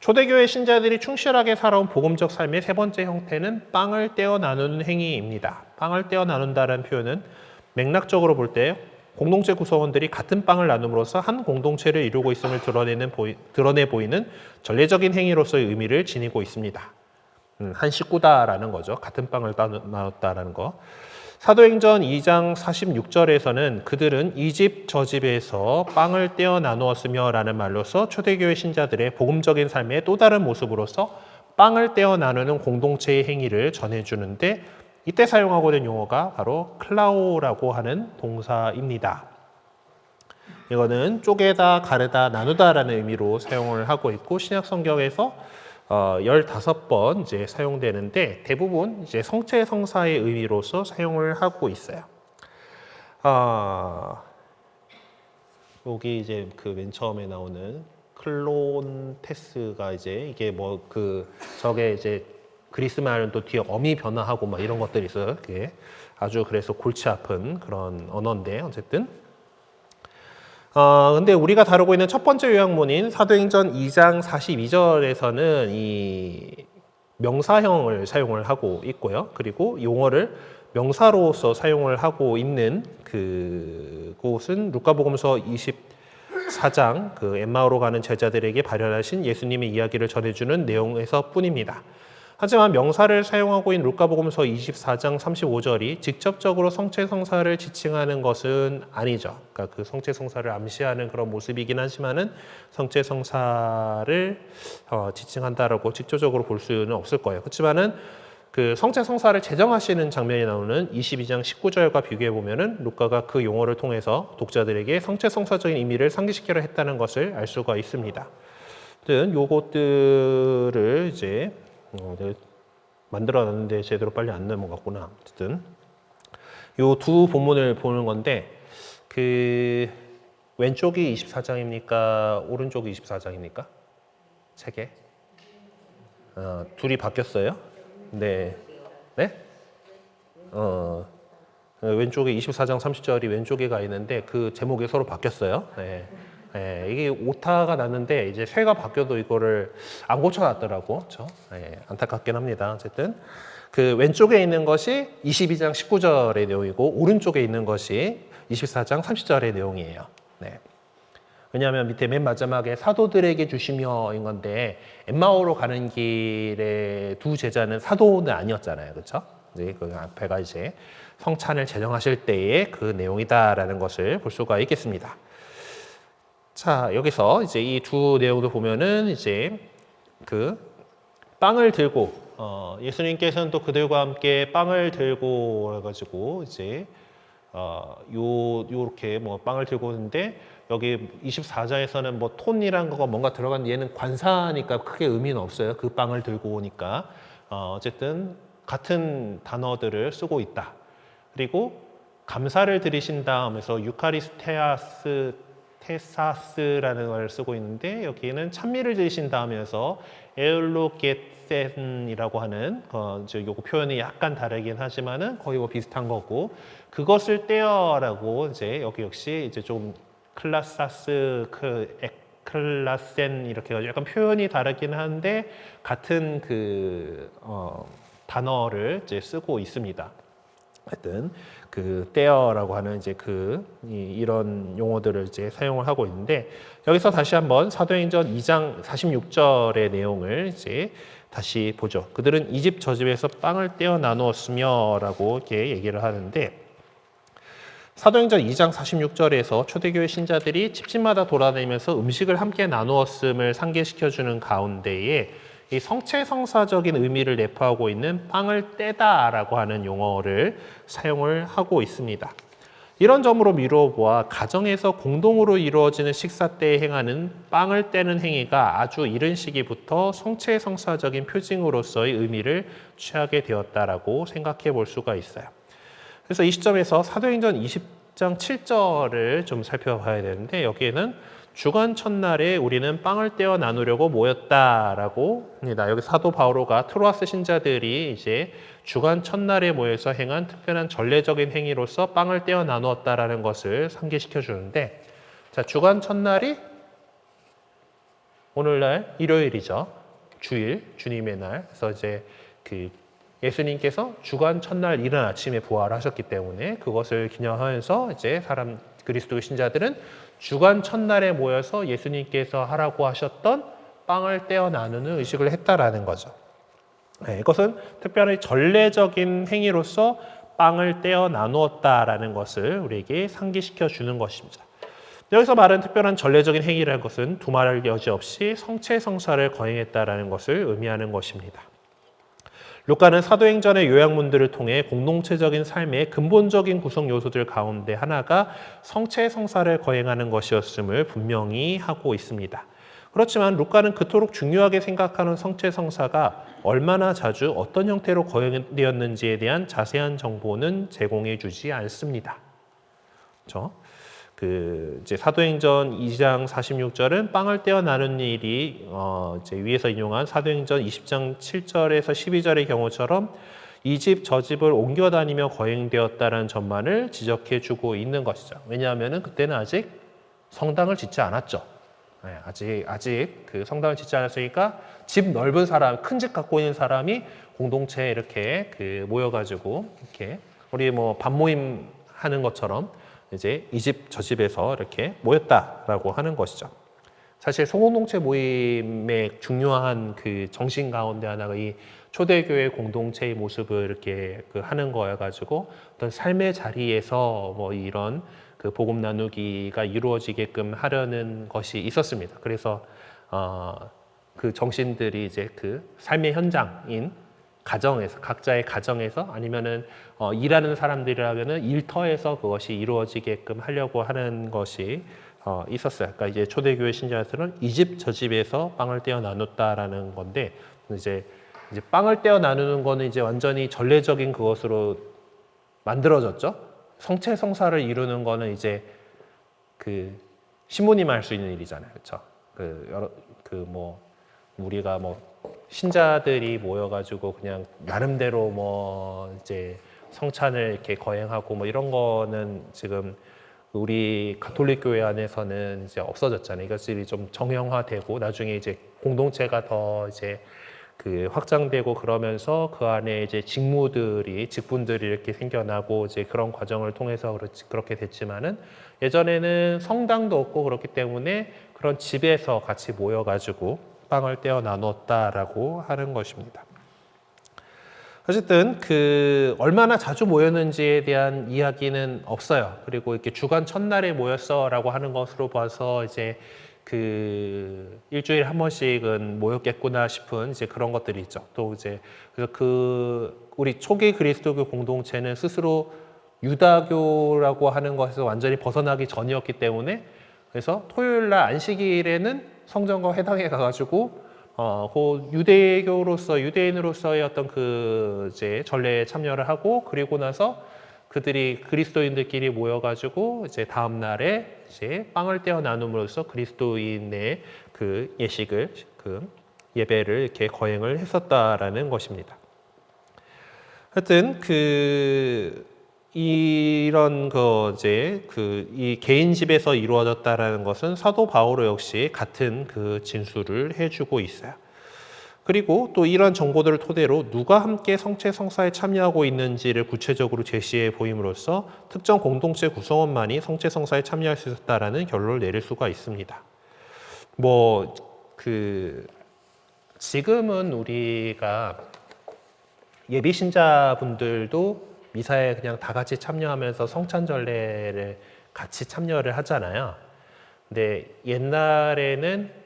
초대교회 신자들이 충실하게 살아온 복음적 삶의 세 번째 형태는 빵을 떼어 나누는 행위입니다. 빵을 떼어 나눈다는 표현은 맥락적으로 볼 때 공동체 구성원들이 같은 빵을 나눔으로써 한 공동체를 이루고 있음을 드러내 보이는 전례적인 행위로서의 의미를 지니고 있습니다. 한 식구다라는 거죠. 같은 빵을 나눴다라는 거. 사도행전 2장 46절에서는 그들은 이 집 저 집에서 빵을 떼어 나누었으며 라는 말로서 초대교회 신자들의 복음적인 삶의 또 다른 모습으로서 빵을 떼어 나누는 공동체의 행위를 전해주는데 이때 사용하고 있는 용어가 바로 클라오라고 하는 동사입니다. 이거는 쪼개다, 가르다, 나누다라는 의미로 사용을 하고 있고 신약 성경에서 15번 이제 사용되는데 대부분 이제 성체 성사의 의미로서 사용을 하고 있어요. 여기 이제 그 맨 처음에 나오는 클론테스가 이제 이게 뭐 저게 이제 그리스 말은 또 뒤에 어미 변화하고 막 이런 것들이 있어요. 그게 아주 그래서 골치 아픈 그런 언어인데 어쨌든. 근데 우리가 다루고 있는 첫 번째 요약문인 사도행전 2장 42절에서는 이 명사형을 사용을 하고 있고요. 그리고 용어를 명사로서 사용을 하고 있는 그곳은 루카복음서 24장 그 엠마오로 가는 제자들에게 발현하신 예수님의 이야기를 전해주는 내용에서 뿐입니다. 하지만 명사를 사용하고 있는 루카복음서 24장 35절이 직접적으로 성체성사를 지칭하는 것은 아니죠. 그러니까 그 성체성사를 암시하는 그런 모습이긴 하지만은 성체성사를 지칭한다라고 직접적으로 볼 수는 없을 거예요. 그렇지만은 그 성체성사를 제정하시는 장면이 나오는 22장 19절과 비교해 보면은 루카가 그 용어를 통해서 독자들에게 성체성사적인 의미를 상기시키려 했다는 것을 알 수가 있습니다. 아무튼 요것들을 이제 내가 만들어놨는데 제대로 빨리 안 넘어갔구나. 어쨌든 요 두 본문을 보는 건데 그 왼쪽이 24장입니까? 오른쪽이 24장입니까? 세 개? 둘이 바뀌었어요? 네. 네? 왼쪽에 24장 30절이 왼쪽에 가 있는데 그 제목이 서로 바뀌었어요. 네. 네, 이게 오타가 났는데 이제 쇠가 바뀌어도 이거를 안 고쳐놨더라고. 그렇죠? 네, 안타깝긴 합니다. 어쨌든 그 왼쪽에 있는 것이 22장 19절의 내용이고 오른쪽에 있는 것이 24장 30절의 내용이에요. 네. 왜냐하면 밑에 맨 마지막에 사도들에게 주시며인 건데 엠마오로 가는 길에 두 제자는 사도는 아니었잖아요. 그렇죠? 이제 그 앞에가 이제 성찬을 제정하실 때의 그 내용이다라는 것을 볼 수가 있겠습니다. 자, 여기서 이제 이 두 내용도 보면은 이제 그 빵을 들고 예수님께서는 또 그들과 함께 빵을 들고 해가지고 이제 요렇게 뭐 빵을 들고 오는데 여기 24자에서는 뭐 톤이란 거가 뭔가 들어간 얘는 관사니까 크게 의미는 없어요. 그 빵을 들고 오니까 어쨌든 같은 단어들을 쓰고 있다. 그리고 감사를 드리신다 하면서 테사스라는 걸 쓰고 있는데 여기에는 찬미를 드리신다 하면서 에울로게센이라고 하는 요거 표현이 약간 다르긴 하지만은 거의 뭐 비슷한 거고 그것을 떼어라고 이제 여기 역시 이제 좀 클라사스 클라센 이렇게 해가지고 약간 표현이 다르긴 한데 같은 단어를 이제 쓰고 있습니다. 하여튼 그 떼어라고 하는 이제 이런 용어들을 이제 사용을 하고 있는데 여기서 다시 한번 사도행전 2장 46절의 내용을 이제 다시 보죠. 그들은 이 집 저 집에서 빵을 떼어 나누었으며라고 이렇게 얘기를 하는데 사도행전 2장 46절에서 초대교회 신자들이 집집마다 돌아다니면서 음식을 함께 나누었음을 상기시켜주는 가운데에 이 성체성사적인 의미를 내포하고 있는 빵을 떼다라고 하는 용어를 사용을 하고 있습니다. 이런 점으로 미루어보아 가정에서 공동으로 이루어지는 식사 때 행하는 빵을 떼는 행위가 아주 이른 시기부터 성체성사적인 표징으로서의 의미를 취하게 되었다라고 생각해 볼 수가 있어요. 그래서 이 시점에서 사도행전 20장 7절을 좀 살펴봐야 되는데 여기에는 주간 첫날에 우리는 빵을 떼어 나누려고 모였다라고 합니다. 여기 사도 바오로가 트로아스 신자들이 이제 주간 첫날에 모여서 행한 특별한 전례적인 행위로서 빵을 떼어 나누었다라는 것을 상기시켜 주는데 자, 주간 첫날이 오늘날 일요일이죠. 주일, 주님의 날. 그래서 이제 그 예수님께서 주간 첫날 이른 아침에 부활하셨기 때문에 그것을 기념하면서 이제 그리스도의 신자들은 주간 첫날에 모여서 예수님께서 하라고 하셨던 빵을 떼어 나누는 의식을 했다라는 거죠. 네, 이것은 특별히 전례적인 행위로서 빵을 떼어 나누었다라는 것을 우리에게 상기시켜 주는 것입니다. 여기서 말하는 특별한 전례적인 행위라는 것은 두말할 여지 없이 성체성사를 거행했다라는 것을 의미하는 것입니다. 루카는 사도행전의 요약문들을 통해 공동체적인 삶의 근본적인 구성 요소들 가운데 하나가 성체성사를 거행하는 것이었음을 분명히 하고 있습니다. 그렇지만 루카는 그토록 중요하게 생각하는 성체성사가 얼마나 자주 어떤 형태로 거행되었는지에 대한 자세한 정보는 제공해 주지 않습니다. 그렇죠? 이제 사도행전 2장 46절은 빵을 떼어 나눈 일이 이제 위에서 인용한 사도행전 20장 7절에서 12절의 경우처럼 이 집 저 집을 옮겨 다니며 거행되었다는 점만을 지적해 주고 있는 것이죠. 왜냐하면 그때는 아직 성당을 짓지 않았죠. 네, 아직 그 성당을 짓지 않았으니까 집 넓은 사람, 큰 집 갖고 있는 사람이 공동체에 이렇게 모여가지고 이렇게 우리 뭐 반모임 하는 것처럼 이제 이 집 저 집에서 이렇게 모였다라고 하는 것이죠. 사실 소공동체 모임의 중요한 그 정신 가운데 하나가 이 초대교회 공동체의 모습을 이렇게 하는 거여가지고 어떤 삶의 자리에서 뭐 이런 그 복음 나누기가 이루어지게끔 하려는 것이 있었습니다. 그래서 그 정신들이 이제 그 삶의 현장인 가정에서, 각자의 가정에서 아니면은 일하는 사람들이라면은 일터에서 그것이 이루어지게끔 하려고 하는 것이 있었어요. 그러니까 이제 초대교회 신자들은 이 집 저 집에서 빵을 떼어 나눴다라는 건데 이제 빵을 떼어 나누는 거는 이제 완전히 전례적인 그것으로 만들어졌죠. 성체성사를 이루는 거는 이제 그 신부님 할 수 있는 일이잖아요, 그렇죠? 우리가 뭐 신자들이 모여가지고 그냥 나름대로 뭐 이제 성찬을 이렇게 거행하고 뭐 이런 거는 지금 우리 가톨릭 교회 안에서는 이제 없어졌잖아요. 이것들이 좀 정형화되고 나중에 이제 공동체가 더 이제 그 확장되고 그러면서 그 안에 이제 직분들이 이렇게 생겨나고 이제 그런 과정을 통해서 그렇게 됐지만은 예전에는 성당도 없고 그렇기 때문에 그런 집에서 같이 모여가지고 빵을 떼어 나눴다라고 하는 것입니다. 어쨌든 얼마나 자주 모였는지에 대한 이야기는 없어요. 그리고 이렇게 주간 첫날에 모였어라고 하는 것으로 봐서 이제 일주일에 한 번씩은 모였겠구나 싶은 이제 그런 것들이 있죠. 또 이제 그래서 우리 초기 그리스도교 공동체는 스스로 유다교라고 하는 것에서 완전히 벗어나기 전이었기 때문에 그래서 토요일날 안식일에는 성전과 회당에 가가지고 그 유대인으로서의 어떤 이제 전례에 참여를 하고 그리고 나서 그들이 그리스도인들끼리 모여가지고 이제 다음 날에 이제 빵을 떼어 나눔으로써 그리스도인의 그 예식을 예배를 이렇게 거행을 했었다라는 것입니다. 하여튼 이런 이 개인 집에서 이루어졌다라는 것은 사도 바오로 역시 같은 그 진술을 해주고 있어요. 그리고 또 이런 정보들을 토대로 누가 함께 성체성사에 참여하고 있는지를 구체적으로 제시해 보임으로써 특정 공동체 구성원만이 성체성사에 참여할 수 있었다라는 결론을 내릴 수가 있습니다. 지금은 우리가 예비 신자분들도 미사에 그냥 다 같이 참여하면서 성찬 전례를 같이 참여를 하잖아요. 근데 옛날에는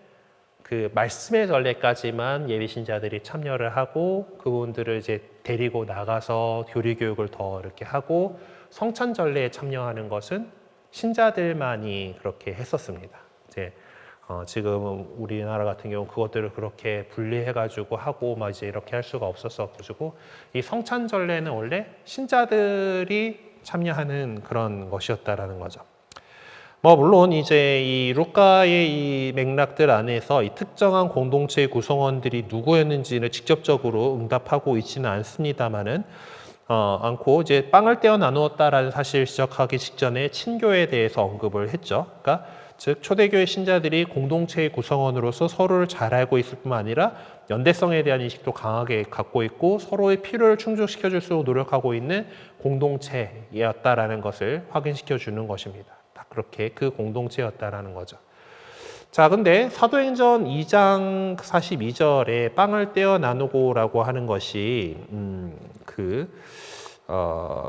그 말씀의 전례까지만 예비 신자들이 참여를 하고 그분들을 이제 데리고 나가서 교리 교육을 더 이렇게 하고 성찬 전례에 참여하는 것은 신자들만이 그렇게 했었습니다. 이제 지금 우리나라 같은 경우 그것들을 그렇게 분리해가지고 하고 막 이제 이렇게 할 수가 없었어가지고 이 성찬 전례는 원래 신자들이 참여하는 그런 것이었다라는 거죠. 물론 이제 이 루카의 이 맥락들 안에서 이 특정한 공동체의 구성원들이 누구였는지를 직접적으로 응답하고 있지는 않습니다만은 않고 이제 빵을 떼어 나누었다라는 사실을 지적하기 직전에 친교에 대해서 언급을 했죠. 그러니까 즉 초대교회 신자들이 공동체의 구성원으로서 서로를 잘 알고 있을 뿐만 아니라 연대성에 대한 인식도 강하게 갖고 있고 서로의 필요를 충족시켜 줄 수 있도록 노력하고 있는 공동체였다라는 것을 확인시켜 주는 것입니다. 딱 그렇게 그 공동체였다라는 거죠. 자, 근데 사도행전 2장 42절에 빵을 떼어 나누고라고 하는 것이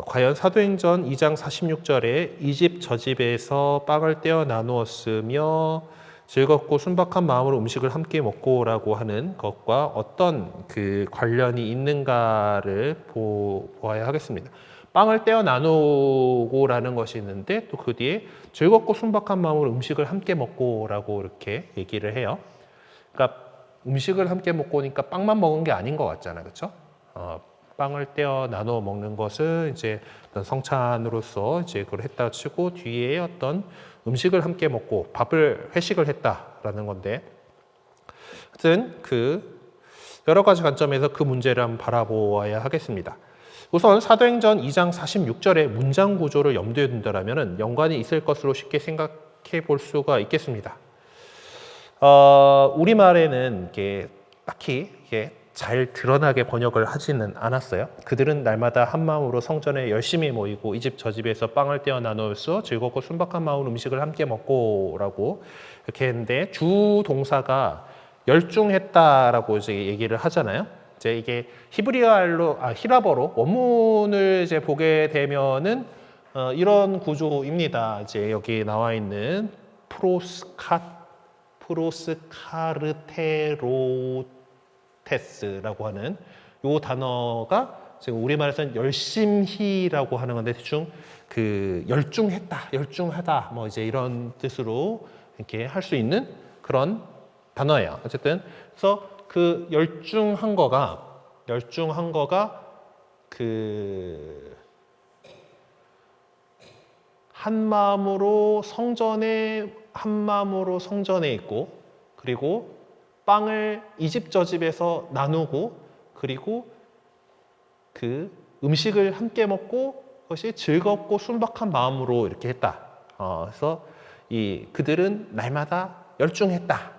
과연 사도행전 2장 46절에 이 집 저 집에서 빵을 떼어 나누었으며 즐겁고 순박한 마음으로 음식을 함께 먹고라고 하는 것과 어떤 그 관련이 있는가를 보아야 하겠습니다. 빵을 떼어 나누고라는 것이 있는데 또 그 뒤에 즐겁고 순박한 마음으로 음식을 함께 먹고라고 이렇게 얘기를 해요. 그러니까 음식을 함께 먹고 오니까 빵만 먹은 게 아닌 것 같잖아요, 그렇죠? 빵을 떼어 나눠 먹는 것은 이제 어떤 성찬으로서 이제 그걸 했다 치고 뒤에 어떤 음식을 함께 먹고 회식을 했다라는 건데, 하여튼 그 여러 가지 관점에서 그 문제를 한번 바라보아야 하겠습니다. 우선 사도행전 2장 46절의 문장 구조를 염두에 둔다면 연관이 있을 것으로 쉽게 생각해 볼 수가 있겠습니다. 우리말에는 이게 딱히 이게 잘 드러나게 번역을 하지는 않았어요. 그들은 날마다 한 마음으로 성전에 열심히 모이고 이 집 저 집에서 빵을 떼어 나누어서 즐겁고 순박한 마음으로 음식을 함께 먹고라고 이렇게 했는데 주 동사가 열중했다라고 이제 얘기를 하잖아요. 이제 이게 히라버로 원문을 이제 보게 되면은 이런 구조입니다. 이제 여기 나와 있는 프로스카르테로테스라고 하는 요 단어가 지금 우리말에서는 열심히라고 하는 건데 대충 그 열중하다 뭐 이제 이런 뜻으로 이렇게 할 수 있는 그런 단어예요. 어쨌든 그래서 그 열중한 거가 그 한 마음으로 성전에 있고 그리고 빵을 이 집 저 집에서 나누고 그리고 그 음식을 함께 먹고 그것이 즐겁고 순박한 마음으로 이렇게 했다. 그래서 그들은 날마다 열중했다.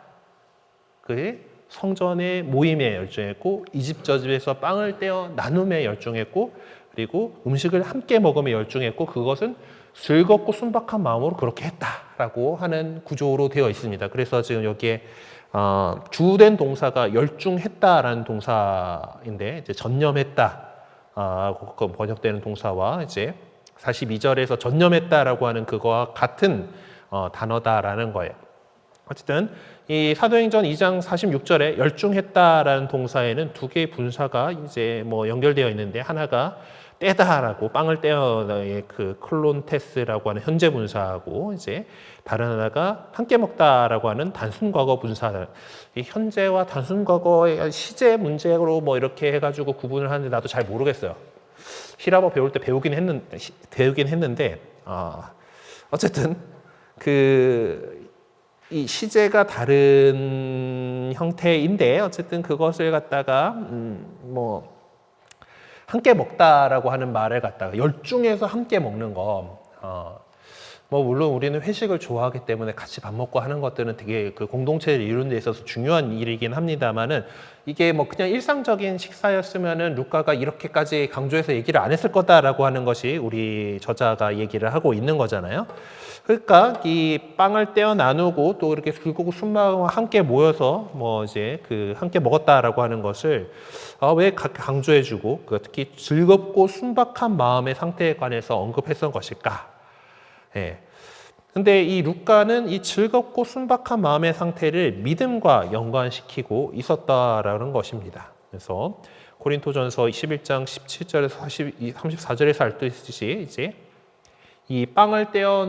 그 성전의 모임에 열중했고 이 집 저 집에서 빵을 떼어 나눔에 열중했고 그리고 음식을 함께 먹음에 열중했고 그것은 즐겁고 순박한 마음으로 그렇게 했다라고 하는 구조로 되어 있습니다. 그래서 지금 여기에 주된 동사가 열중했다라는 동사인데 이제 전념했다 번역되는 동사와 이제 42절에서 전념했다라고 하는 그거와 같은 단어다라는 거예요. 어쨌든 이 사도행전 2장 46절에 열중했다라는 동사에는 두 개의 분사가 이제 뭐 연결되어 있는데 하나가 떼다라고 빵을 떼어의 그 클론테스라고 하는 현재 분사하고 이제 다른 하나가 함께 먹다라고 하는 단순 과거 분사. 이 현재와 단순 과거의 시제 문제로 뭐 이렇게 해가지고 구분을 하는데 나도 잘 모르겠어요. 히라버 배울 때 배우긴 했는데 어쨌든 이 시제가 다른 형태인데 어쨌든 그것을 갖다가 뭐 함께 먹다라고 하는 말을 갖다가 열중해서 함께 먹는 거. 뭐 물론 우리는 회식을 좋아하기 때문에 같이 밥 먹고 하는 것들은 되게 그 공동체를 이루는 데 있어서 중요한 일이긴 합니다만은 이게 뭐 그냥 일상적인 식사였으면은 루카가 이렇게까지 강조해서 얘기를 안 했을 거다라고 하는 것이 우리 저자가 얘기를 하고 있는 거잖아요. 그러니까 이 빵을 떼어 나누고 또 이렇게 즐겁고 순박하고 함께 모여서 뭐 이제 그 함께 먹었다라고 하는 것을 왜 강조해주고 특히 즐겁고 순박한 마음의 상태에 관해서 언급했던 것일까? 예. 근데 이 루카는 이 즐겁고 순박한 마음의 상태를 믿음과 연관시키고 있었다라는 것입니다. 그래서 고린토전서 11장 17절에서 34절에서 알듯이 이제 이 빵을 떼어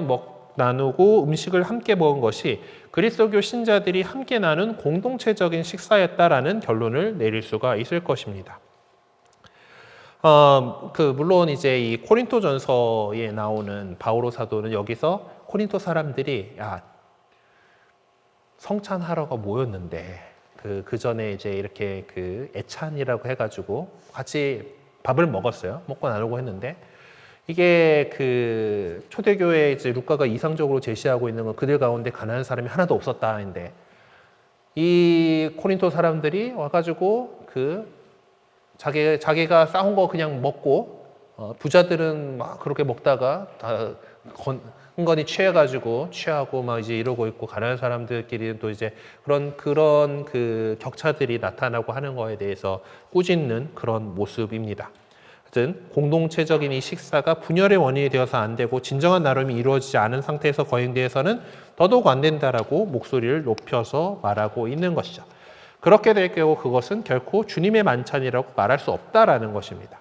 나누고 음식을 함께 먹은 것이 그리스도교 신자들이 함께 나눈 공동체적인 식사였다라는 결론을 내릴 수가 있을 것입니다. 물론 이제 이 코린토전서에 나오는 바오로 사도는 여기서 코린토 사람들이 성찬하러가 모였는데 그 전에 이제 이렇게 그 애찬이라고 해가지고 같이 밥을 먹었어요. 먹고 나누고 했는데 이게 그 초대교회 이제 루카가 이상적으로 제시하고 있는 건 그들 가운데 가난한 사람이 하나도 없었다인데 이 코린토 사람들이 와가지고 그 자기가 싸운 거 그냥 먹고 부자들은 막 그렇게 먹다가 다 흥건히 취하고 막 이제 이러고 있고 가난한 사람들끼리는 또 이제 그런 그 격차들이 나타나고 하는 거에 대해서 꾸짖는 그런 모습입니다. 하여튼 공동체적인 이 식사가 분열의 원인이 되어서 안 되고 진정한 나눔이 이루어지지 않은 상태에서 거행되어서는 더더욱 안 된다라고 목소리를 높여서 말하고 있는 것이죠. 그렇게 될 경우 그것은 결코 주님의 만찬이라고 말할 수 없다라는 것입니다.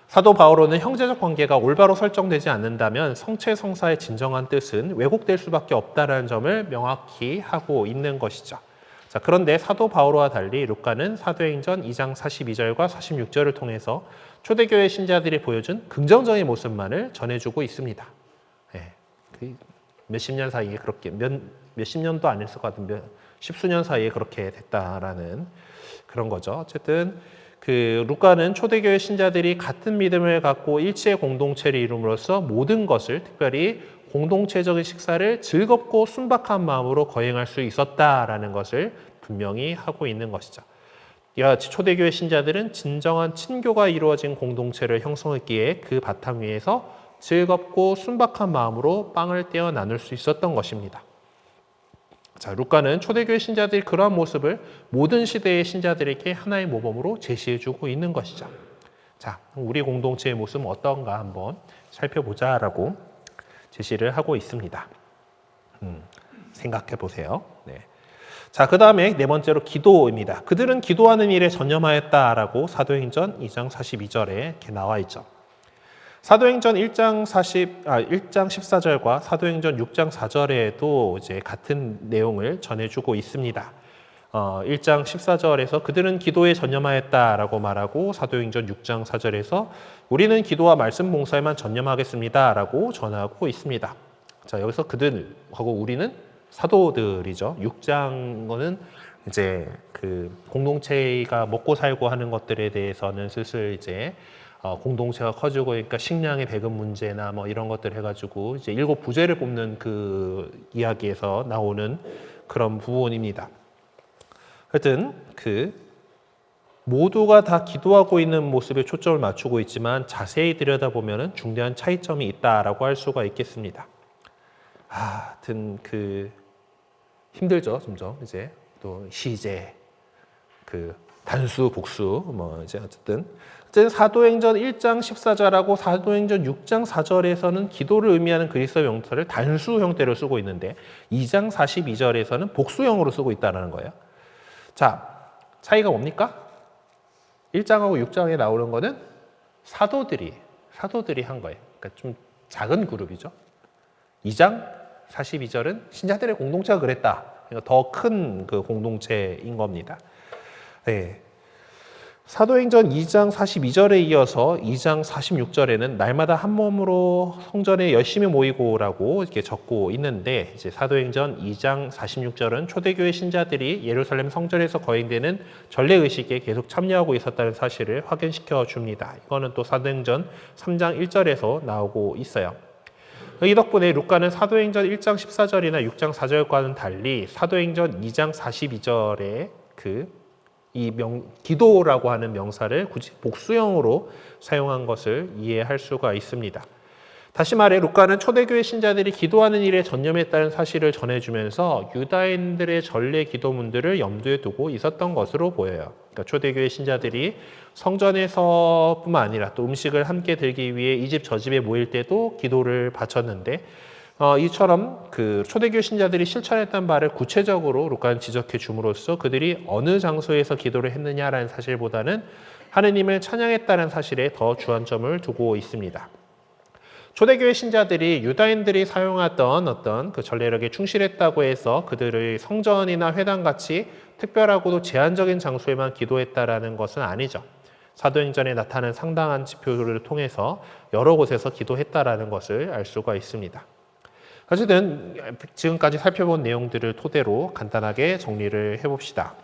사도 바오로는 형제적 관계가 올바로 설정되지 않는다면 성체 성사의 진정한 뜻은 왜곡될 수밖에 없다라는 점을 명확히 하고 있는 것이죠. 자, 그런데 사도 바오로와 달리 루카는 사도행전 2장 42절과 46절을 통해서 초대교회 신자들이 보여준 긍정적인 모습만을 전해주고 있습니다. 네, 몇십 년 사이에 그렇게 몇십 년도 아니었을 것 같은 십수년 사이에 그렇게 됐다라는 그런 거죠. 어쨌든 그 루카는 초대교회 신자들이 같은 믿음을 갖고 일체의 공동체를 이룸으로써 모든 것을 특별히 공동체적인 식사를 즐겁고 순박한 마음으로 거행할 수 있었다라는 것을 분명히 하고 있는 것이죠. 이와 같이 초대교회 신자들은 진정한 친교가 이루어진 공동체를 형성했기에 그 바탕 위에서 즐겁고 순박한 마음으로 빵을 떼어 나눌 수 있었던 것입니다. 자, 루카는 초대교회 신자들이 그러한 모습을 모든 시대의 신자들에게 하나의 모범으로 제시해주고 있는 것이죠. 자, 우리 공동체의 모습은 어떤가 한번 살펴보자라고 제시를 하고 있습니다. 생각해 보세요. 네. 자, 그 다음에 네 번째로 기도입니다. 그들은 기도하는 일에 전념하였다라고 사도행전 2장 42절에 이렇게 나와 있죠. 사도행전 1장 14절과 사도행전 6장 4절에도 이제 같은 내용을 전해주고 있습니다. 1장 14절에서 그들은 기도에 전념하였다라고 말하고 사도행전 6장 4절에서 우리는 기도와 말씀 봉사에만 전념하겠습니다라고 전하고 있습니다. 자, 여기서 그들하고 우리는 사도들이죠. 6장은 이제 그 공동체가 먹고 살고 하는 것들에 대해서는 슬슬 이제 공동체가 커지고 그러니까 식량의 배급 문제나 뭐 이런 것들 해가지고 이제 7 부제를 뽑는 그 이야기에서 나오는 그런 부분입니다. 하여튼 그 모두가 다 기도하고 있는 모습에 초점을 맞추고 있지만 자세히 들여다보면 중대한 차이점이 있다라고 할 수가 있겠습니다. 하여튼 그 힘들죠, 점점 이제 또 시제, 그 단수, 복수, 뭐 이제 어쨌든 사도행전 1장 14절하고 사도행전 6장 4절에서는 기도를 의미하는 그리스도 명사를 단수 형태로 쓰고 있는데 2장 42절에서는 복수형으로 쓰고 있다는 거예요. 자, 차이가 뭡니까? 1장하고 6장에 나오는 거는 사도들이 한 거예요. 그러니까 좀 작은 그룹이죠. 2장 42절은 신자들의 공동체가 그랬다. 그러니까 더 큰 그 공동체인 겁니다. 네. 사도행전 2장 42절에 이어서 2장 46절에는 날마다 한 몸으로 성전에 열심히 모이고라고 이렇게 적고 있는데 이제 사도행전 2장 46절은 초대교회 신자들이 예루살렘 성전에서 거행되는 전례 의식에 계속 참여하고 있었다는 사실을 확인시켜 줍니다. 이거는 또 사도행전 3장 1절에서 나오고 있어요. 이 덕분에 루카는 사도행전 1장 14절이나 6장 4절과는 달리 사도행전 2장 42절에 기도라고 하는 명사를 굳이 복수형으로 사용한 것을 이해할 수가 있습니다. 다시 말해 루카는 초대교회 신자들이 기도하는 일에 전념했다는 사실을 전해주면서 유다인들의 전례 기도문들을 염두에 두고 있었던 것으로 보여요. 그러니까 초대교회 신자들이 성전에서뿐만 아니라 또 음식을 함께 들기 위해 이 집 저 집에 모일 때도 기도를 바쳤는데 이처럼 그 초대교회 신자들이 실천했던 바를 구체적으로 루카는 지적해 줌으로써 그들이 어느 장소에서 기도를 했느냐라는 사실보다는 하느님을 찬양했다는 사실에 더 주안점을 두고 있습니다. 초대교회 신자들이 유다인들이 사용하던 어떤 그 전례력에 충실했다고 해서 그들의 성전이나 회당같이 특별하고도 제한적인 장소에만 기도했다라는 것은 아니죠. 사도행전에 나타난 상당한 지표를 통해서 여러 곳에서 기도했다라는 것을 알 수가 있습니다. 어쨌든 지금까지 살펴본 내용들을 토대로 간단하게 정리를 해봅시다.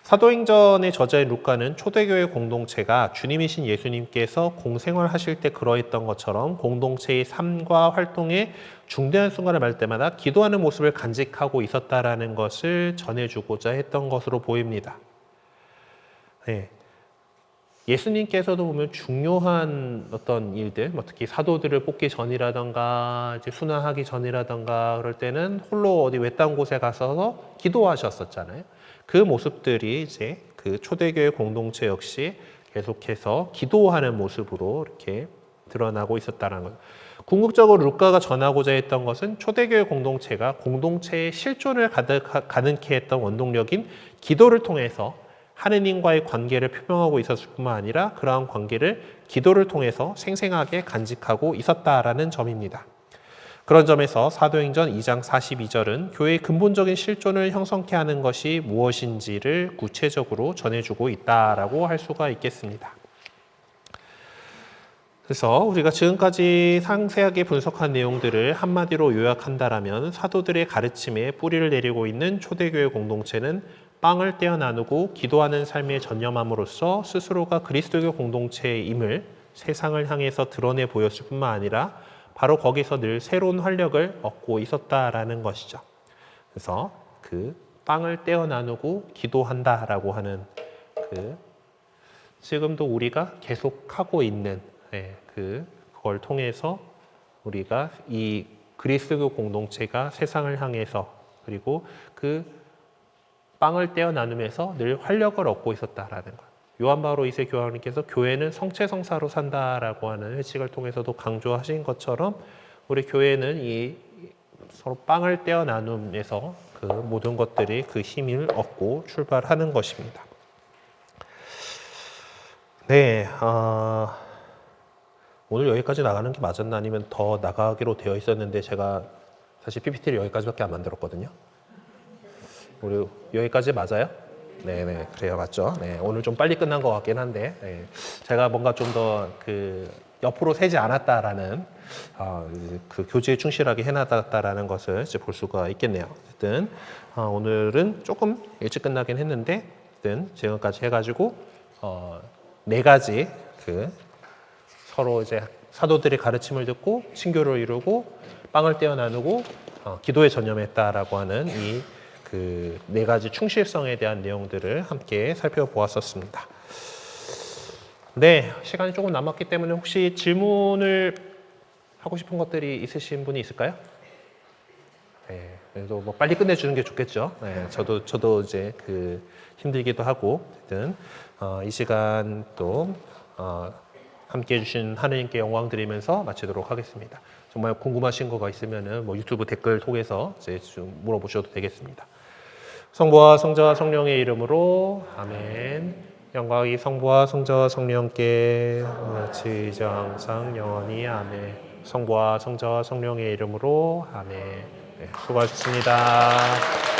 사도행전의 저자인 루카는 초대교회 공동체가 주님이신 예수님께서 공생활하실 때 그러했던 것처럼 공동체의 삶과 활동에 중대한 순간을 말 때마다 기도하는 모습을 간직하고 있었다라는 것을 전해주고자 했던 것으로 보입니다. 네. 예수님께서도 보면 중요한 어떤 일들, 특히 사도들을 뽑기 전이라던가 이제 순환하기 전이라던가 그럴 때는 홀로 어디 외딴 곳에 가서 기도하셨었잖아요. 그 모습들이 이제 그 초대교회 공동체 역시 계속해서 기도하는 모습으로 이렇게 드러나고 있었다는 거예요. 궁극적으로 루카가 전하고자 했던 것은 초대교회 공동체가 공동체의 실존을 가능케 했던 원동력인 기도를 통해서 하느님과의 관계를 표명하고 있었을 뿐만 아니라 그러한 관계를 기도를 통해서 생생하게 간직하고 있었다라는 점입니다. 그런 점에서 사도행전 2장 42절은 교회의 근본적인 실존을 형성케 하는 것이 무엇인지를 구체적으로 전해주고 있다라고 할 수가 있겠습니다. 그래서 우리가 지금까지 상세하게 분석한 내용들을 한마디로 요약한다라면 사도들의 가르침에 뿌리를 내리고 있는 초대교회 공동체는 빵을 떼어 나누고 기도하는 삶에 전념함으로써 스스로가 그리스도교 공동체임을 세상을 향해서 드러내 보였을 뿐만 아니라 바로 거기서 늘 새로운 활력을 얻고 있었다라는 것이죠. 그래서 그 빵을 떼어 나누고 기도한다라고 하는 지금도 우리가 계속하고 있는 그걸 통해서 우리가 이 그리스도 공동체가 세상을 향해서 그리고 그 빵을 떼어 나누면서 늘 활력을 얻고 있었다라는 것. 요한 바오로 2세 교황님께서 교회는 성체성사로 산다라고 하는 회칙을 통해서도 강조하신 것처럼 우리 교회는 이 서로 빵을 떼어 나눔에서 그 모든 것들이 그 힘을 얻고 출발하는 것입니다. 네, 오늘 여기까지 나가는 게 맞았나 아니면 더 나가기로 되어 있었는데 제가 사실 PPT를 여기까지밖에 안 만들었거든요. 우리 여기까지 맞아요? 네네, 그래요, 맞죠? 네, 오늘 좀 빨리 끝난 것 같긴 한데, 네, 제가 뭔가 좀 더 옆으로 새지 않았다라는, 그 교제에 충실하게 해놨다라는 것을 이제 볼 수가 있겠네요. 어쨌든, 오늘은 조금 일찍 끝나긴 했는데, 어쨌든 지금까지 해가지고, 4가지 서로 이제 사도들의 가르침을 듣고, 친교를 이루고, 빵을 떼어 나누고, 기도에 전념했다라고 하는 이 4가지 충실성에 대한 내용들을 함께 살펴보았었습니다. 네, 시간이 조금 남았기 때문에 혹시 질문을 하고 싶은 것들이 있으신 분이 있을까요? 네, 그래도 뭐 빨리 끝내주는 게 좋겠죠. 네, 저도 이제 힘들기도 하고, 어쨌든 이 시간 또 함께 해주신 하느님께 영광 드리면서 마치도록 하겠습니다. 정말 궁금하신 거가 있으면은 뭐 유튜브 댓글 통해서 이제 좀 물어보셔도 되겠습니다. 성부와 성자와 성령의 이름으로 아멘. 영광이 성부와 성자와 성령께 같이 이제 항상 영원히 아멘. 성부와 성자와 성령의 이름으로 아멘. 네, 수고하셨습니다.